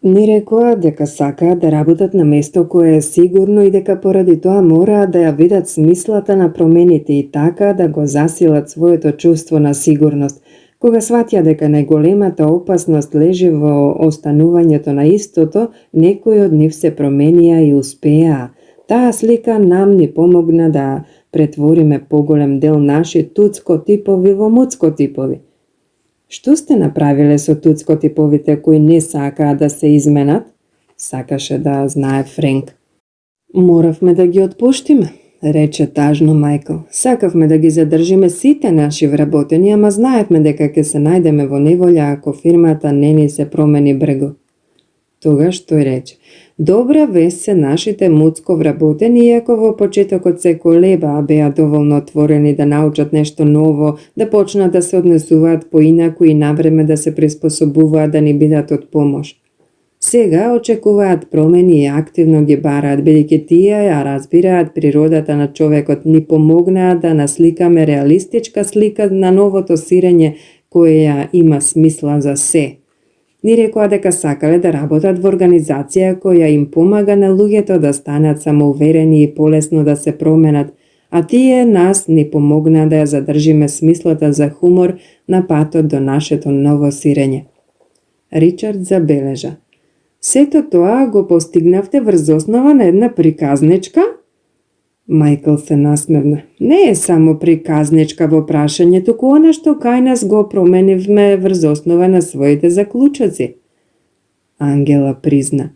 Ни рекоа дека сакаат да работат на место кое е сигурно и дека поради тоа мораат да ја видат смислата на промените и така да го засилат своето чувство на сигурност. Кога сватја дека најголемата опасност лежи во останувањето на истото, некои од нив се променија и успеа. Таа слика нам ни помогна да претвориме поголем дел наши Туцко типови во Муцко типови. Што сте направиле со Туцко типовите кои не сакаа да се изменат? Сакаше да знае Френк. Моравме да ги отпуштиме, рече тажно Мајкл. Сакавме да ги задржиме сите наши вработени, ама знаевме дека ќе се најдеме во неволја ако фирмата не ни се промени бргу. Тогаш тој рече: добра вест се нашите Муцко вработени, иако во почетокот се колебаа, беа доволно отворени да научат нешто ново, да почнат да се однесуваат поинаку и навреме да се приспособуваат да ни бидат од помош. Сега очекуваат промени и активно ги бараат, бидејќи тие ја разбираат природата на човекот, ни помогнаат да насликаме реалистичка слика на новото сирење кое ја има смисла за се. Ни рекоа дека сакале да работат во организација која им помага на луѓето да станат самоуверени и полесно да се променат, а тие нас ни помогна да ја задржиме смислата за хумор на патот до нашето ново сирење. Ричард забележа: сето тоа го постигнавте врз основа на една приказничка? Мајкл се насмевна. Не е само приказничка во прашање, туку она што кај нас го променивме врз основа на своите заклучоци. Ангела призна: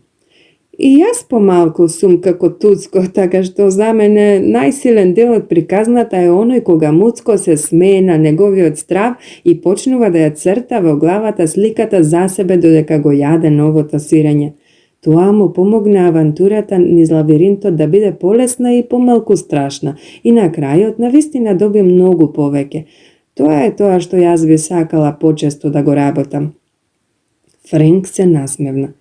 и јас помалку сум како Туцко, така што за мене најсилен дел од приказната е оној кога Муцко се смее на неговиот страв и почнува да ја црта во главата сликата за себе додека го јаде новото сирење. Тоа му помогна авантурата низ лавиринтот да биде полесна и помалку страшна, и на крајот навистина доби многу повеќе. Тоа е тоа што јас би сакала почесто да го работам. Френк се насмевна.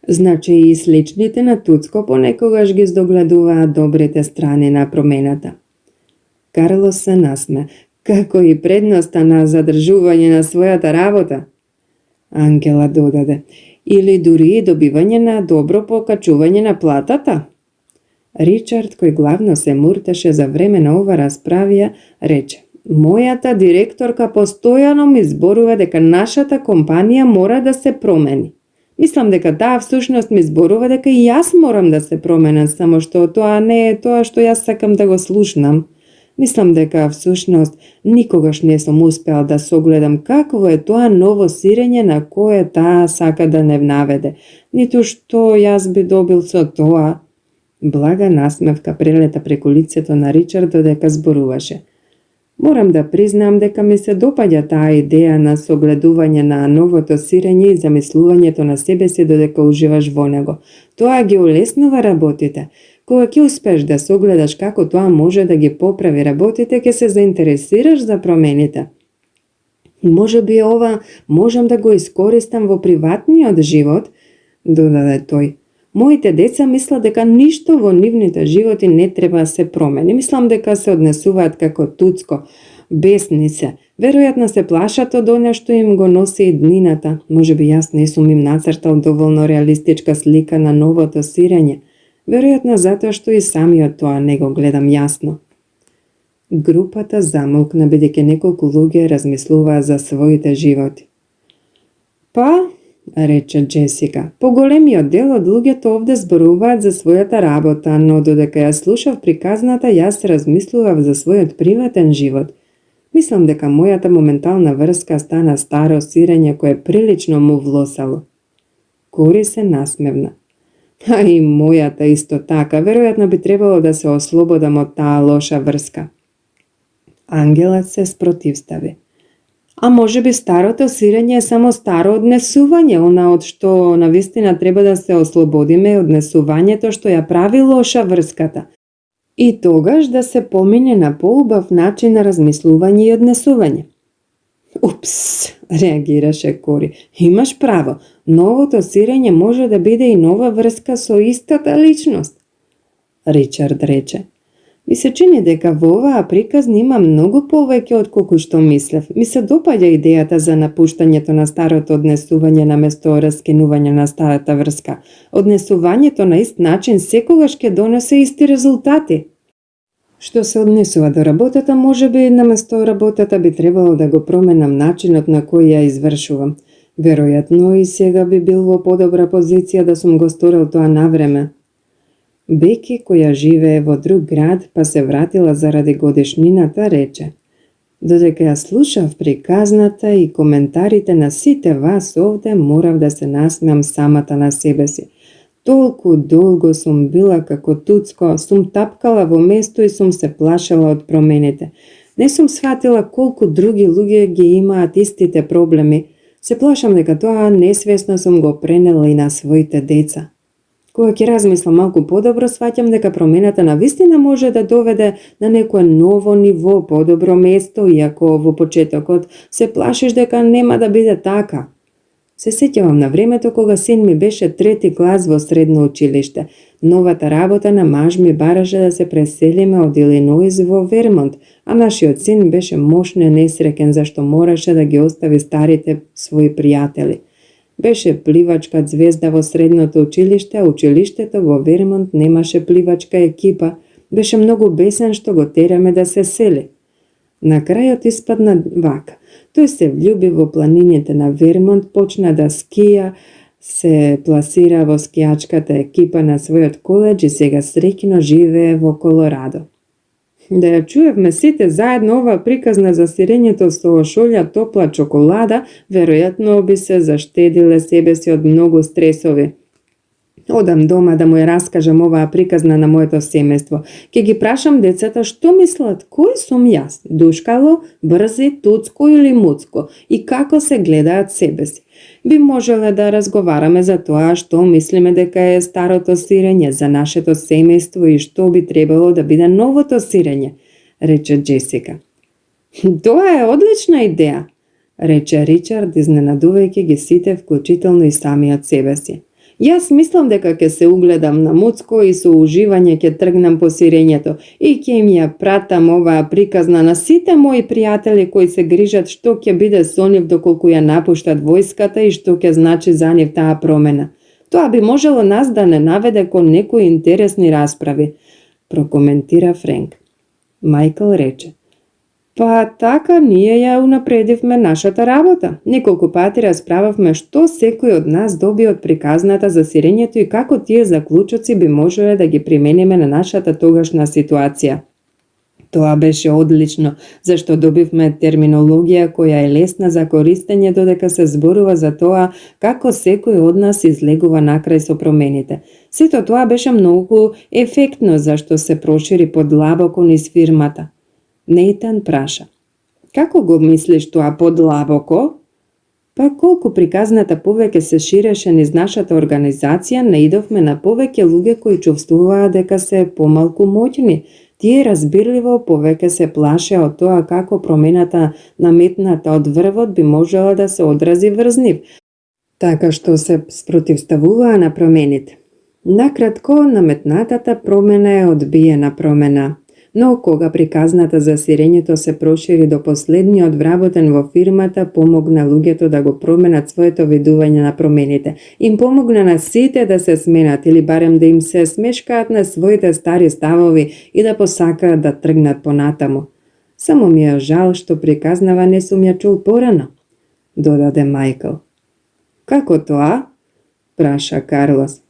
Значи и сличните на Туцко понекогаш ги здогледуваат добрите страни на промената. Карлос се насме. Како и предноста на задржување на својата работа. Ангела додаде: или дури и добивање на добро покачување на платата? Ричард, кој главно се муртеше за време на ова расправија, рече: мојата директорка постојано ми зборува дека нашата компанија мора да се промени. Мислам дека таа всушност ми зборува дека и јас морам да се променам, само што тоа не е тоа што јас сакам да го слушнам. Мислам дека всушност никогаш не сум успеал да согледам какво е тоа ново сирење на кое таа сака да не наведе, ниту што јас би добил со тоа. Блага насмевка прелета преку лицето на Ричард додека зборуваше. Морам да признам дека ми се допаѓа таа идеја на согледување на новото сирење и замислувањето на себе си додека уживаш во него. Тоа ги улеснува работите. Кога ќе успеш да согледаш како тоа може да ги поправи работите, ќе се заинтересираш за промените. Може би ова можам да го искористам во приватниот живот, додаде тој. Моите деца мислат дека ништо во нивните животи не треба да се промени. Мислам дека се однесуваат како Туцко. бесни се. Веројатно се плашат од оне што им го носи иднината. Можеби јас не сум им нацртал доволно реалистичка слика на новото сирење. Веројатно затоа што и самиот тоа не го гледам јасно. Групата замолкна бидејќи неколку луѓе размислуваа за своите животи. Па, рече Джесика, поголемиот дел од луѓето овде зборуваат за својата работа, но додека ја слушав приказната, јас размислував за својот приватен живот. Мислам дека мојата моментална врска стана старо сирење кое прилично му влосало. Кори се насмевна. А и мојата исто така, веројатно би требало да се ослободам од таа лоша врска. Ангелът се спротивстави. А може би старото сирење е само старо однесување, она од што навистина треба да се ослободиме однесувањето што ја прави лоша врската. И тогаш да се помине на поубав начин на размислување и однесување. Упс, реагираше Кори. Имаш право, новото сирење може да биде и нова врска со истата личност. Ричард рече. Ми се чини дека во оваа приказна има многу повеќе од колку што мислев. Ми се допаѓа идејата за напуштањето на старото однесување наместо раскинување на старата врска. Однесувањето на ист начин секогаш ќе донесе исти резултати. Што се однесува до работата, можеби наместо работата би требало да го променам начинот на кој ја извршувам. Веројатно и сега би бил во подобра позиција да сум го сторил тоа навреме. Беки, која живее во друг град, па се вратила заради годишнината, рече. Додека ја слушав приказната и коментарите на сите вас овде, морав да се насмеам самата на себе си. Толку долго сум била како туцко, сум тапкала во место и сум се плашала од промените. Не сум сватила колку други луѓе ги имаат истите проблеми. Се плашам дека тоа несвесно сум го пренела и на своите деца. Кога ќе размислам малку подобро, сваќам дека промената на вистина може да доведе на некое ново ниво, подобро место, иако во почетокот се плашиш дека нема да биде така. Се сеќавам на времето кога син ми беше трети клас во средно училиште. Новата работа на маж ми бараше да се преселиме од Илиноис во Вермонт, а нашиот син беше мошно несреќен зашто мораше да ги остави старите своји пријатели. Беше пливачка звезда во средното училиште, а училиштето во Вермонт немаше пливачка екипа. Беше многу бесен што го тераме да се сели. На крајот испадна вака. Тој се влюби во планините на Вермонт, почна да скија, се пласира во скијачката екипа на својот коледж и сега среќно живее во Колорадо. Да ја чуевме сите заедно оваа приказна за сирењето со шолја топла чоколада, веројатно би се заштедиле себе си од многу стресови. Одам дома да му ја раскажам оваа приказна на моето семејство. Ке ги прашам децата што мислат, кој сум јас, душкало, брзи, туцко или муцко и како се гледаат себе си. Би можеле да разговараме за тоа што мислиме дека е старото сирење за нашето семејство и што би требало да биде новото сирење, рече Джесика. Тоа е одлична идеја, рече Ричард, изненадувајќи ги сите, вклучително и самиот себе си. Јас мислам дека ќе се угледам на Муцко и со уживање ќе тргнам по сирењето и ќе им ја пратам оваа приказна на сите мои пријатели кои се грижат што ќе биде со нив доколку ја напуштат војската и што ќе значи за нив таа промена. Тоа би можело нас да не наведе кон некои интересни расправи, прокоментира Френк. Мајкл рече. Па така ние ја унапредивме нашата работа. Неколку пати расправавме што секој од нас доби од приказната за сирењето и како тие заклучоци би можеле да ги примениме на нашата тогашна ситуација. Тоа беше одлично, зашто добивме терминологија која е лесна за користење додека се зборува за тоа како секој од нас излегува накрај со промените. Сето тоа беше многу ефектно зашто се прошири подлабоко низ фирмата. Нейтан праша. Како го мислиш тоа подлабоко? Па колку приказната повеќе се ширеше низ нашата организација, наидовме на повеќе луѓе кои чувствуваа дека се помалку моќни. Тие разбирливо повеќе се плашеа од тоа како промената наметната од врвот би можела да се одрази врз нив, така што се спротивставуваа на промените. Накратко, наметнатата промена е одбиена промена. Но кога приказната за сирењето се прошири до последниот вработен во фирмата, помогна луѓето да го променат своето видување на промените. Им помогна на сите да се сменат или барем да им се смешкаат на своите стари ставови и да посакаат да тргнат понатаму. Само ми е жал што приказнава не сум ја чул порано, додаде Мајкл. Како тоа? Праша Карлос.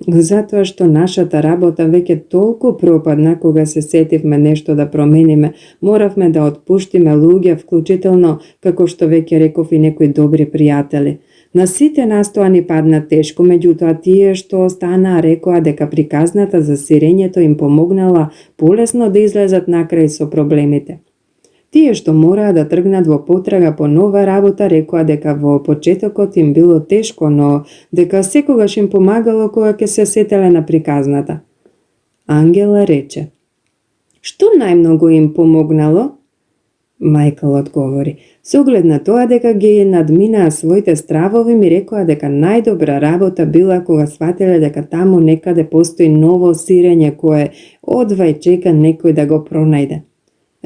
Затоа што нашата работа веќе толку пропадна, кога се сетивме нешто да промениме, моравме да отпуштиме луѓе, вклучително, како што веќе реков, и некои добри пријатели. На сите нас тоа ни падна тешко, меѓутоа тие што останаа рекоа дека приказната за сирењето им помогнала полесно да излезат накрај со проблемите. Тие што мораа да тргнат во потрага по нова работа рекоа дека во почетокот им било тешко, но дека секогаш им помагало кога ќе се сетеле на приказната. Ангела рече: Што најмногу им помогнало? Мајкл одговори: Со оглед на тоа дека ги надминаа своите стравови, ми рекоа дека најдобра работа била кога сватиле дека таму некаде постои ново сирење кое одвај чека некој да го пронајде.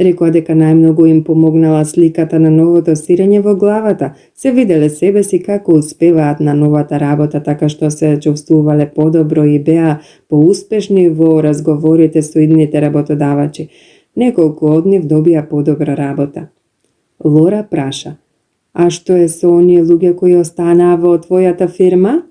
Рекоа дека најмногу им помогнала сликата на новото сирење во главата. Се виделе себе си како успеваат на новата работа, така што се чувствувале подобро и беа поуспешни во разговорите со идните работодавачи. Неколку од нив добија подобра работа. Лора праша: А што е со оние луѓе кои останаа во твојата фирма?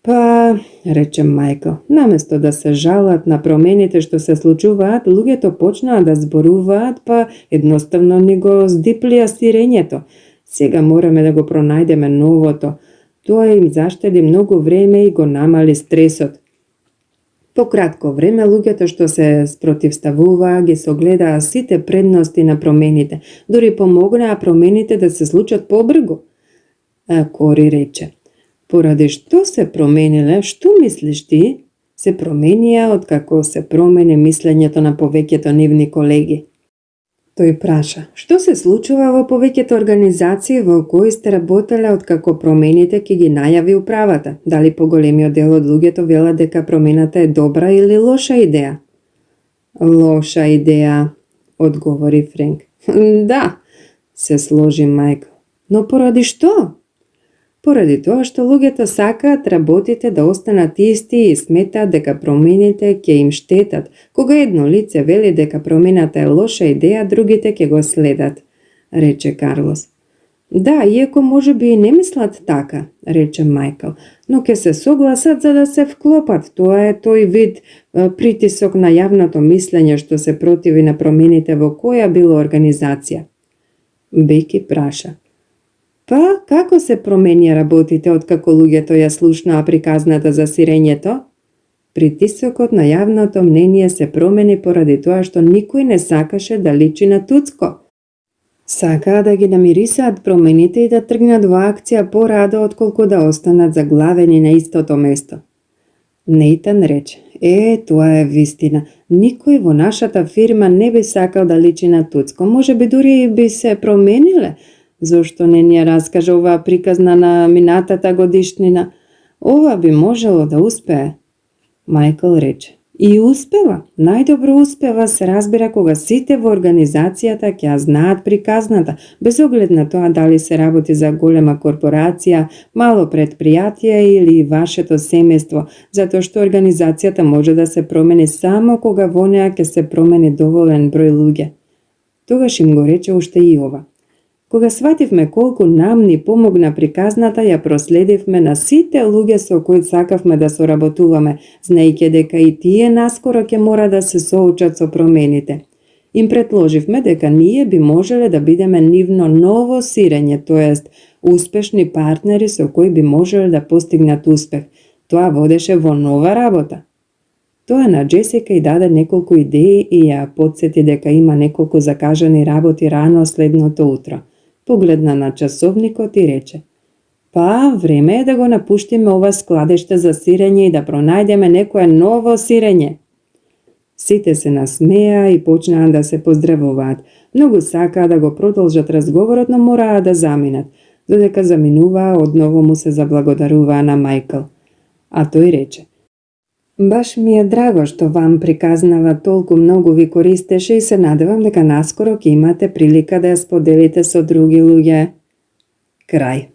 Па, рече Мајкл, наместо да се жалат на промените што се случуваат, луѓето почнаа да зборуваат, па едноставно ни го здиплија сирењето. Сега мораме да го пронајдеме новото. Тоа им заштеди многу време и го намали стресот. По кратко време, луѓето што се спротивставуваа ги согледаа сите предности на промените, дури помогнаа промените да се случат побрзо. Кори рече: Поради што се промениле, што мислиш ти? Се променија откако се промени мислењето на повеќето нивни колеги. Тој праша: Што се случува во повеќето организации во кои сте работеле откако промените ќе ги најави управата? Дали поголемиот дел од луѓето велат дека промената е добра или лоша идеја? Лоша идеја, одговори Френк. Да, се сложи Мајкл. Но поради што? Поради тоа што луѓето сакаат работите да останат исти и сметаат дека промените ќе им штетат. Кога едно лице вели дека промената е лоша идеја, другите ќе го следат, рече Карлос. Да, иако може би и не мислат така, рече Мајкл, но ќе се согласат за да се вклопат. Тоа е тој вид притисок на јавното мислење што се противи на промените во која било организација. Беки праша: Па, како се променија работите откако луѓето ја слушнаа приказната за сирењето? Притисокот на јавното мнение се промени поради тоа што никој не сакаше да личи на Туцко. Сакаа да ги намирисаат промените и да тргнат во акција порадо отколку да останат заглавени на истото место. Нейтан рече: Тоа е вистина. Никој во нашата фирма не би сакал да личи на Туцко. Може би дури би се промениле. Зошто не ни ја раскаже оваа приказна на минатата годишнина? Ова би можело да успее. Мајкл рече: И успева. Најдобро успева, се разбира, кога сите во организацијата ќе ја знаат приказната, без оглед на тоа дали се работи за голема корпорација, мало предпријатие или вашето семејство, затоа што организацијата може да се промени само кога во неа ќе се промени доволен број луѓе. Тогаш им го рече уште и ова: Кога свативме колку нам ни помогна приказната, ја проследивме на сите луѓе со кои сакавме да соработуваме, знаејќи дека и тие наскоро ќе мора да се соочат со промените. Им предложивме дека ние би можеле да бидеме нивно ново сирење, тоест успешни партнери со кои би можеле да постигнат успех. Тоа водеше во нова работа. Тоа на Джесика и даде неколку идеи и ја потсети дека има неколку закажани работи рано следното утро. Погледна на часовникот и рече: Па, време е да го напуштиме ова складиште за сирење и да пронајдеме некое ново сирење. Сите се насмеа и почнаа да се поздравуваат. Многу сакаа да го продолжат разговорот, но мораа да заминат. Додека заминуваа, одново му се заблагодаруваа на Мајкл. А тој рече: Баш ми е драго што вам приказнава толку многу ви користеше и се надевам дека наскоро ќе имате прилика да ја споделите со други луѓе. Крај.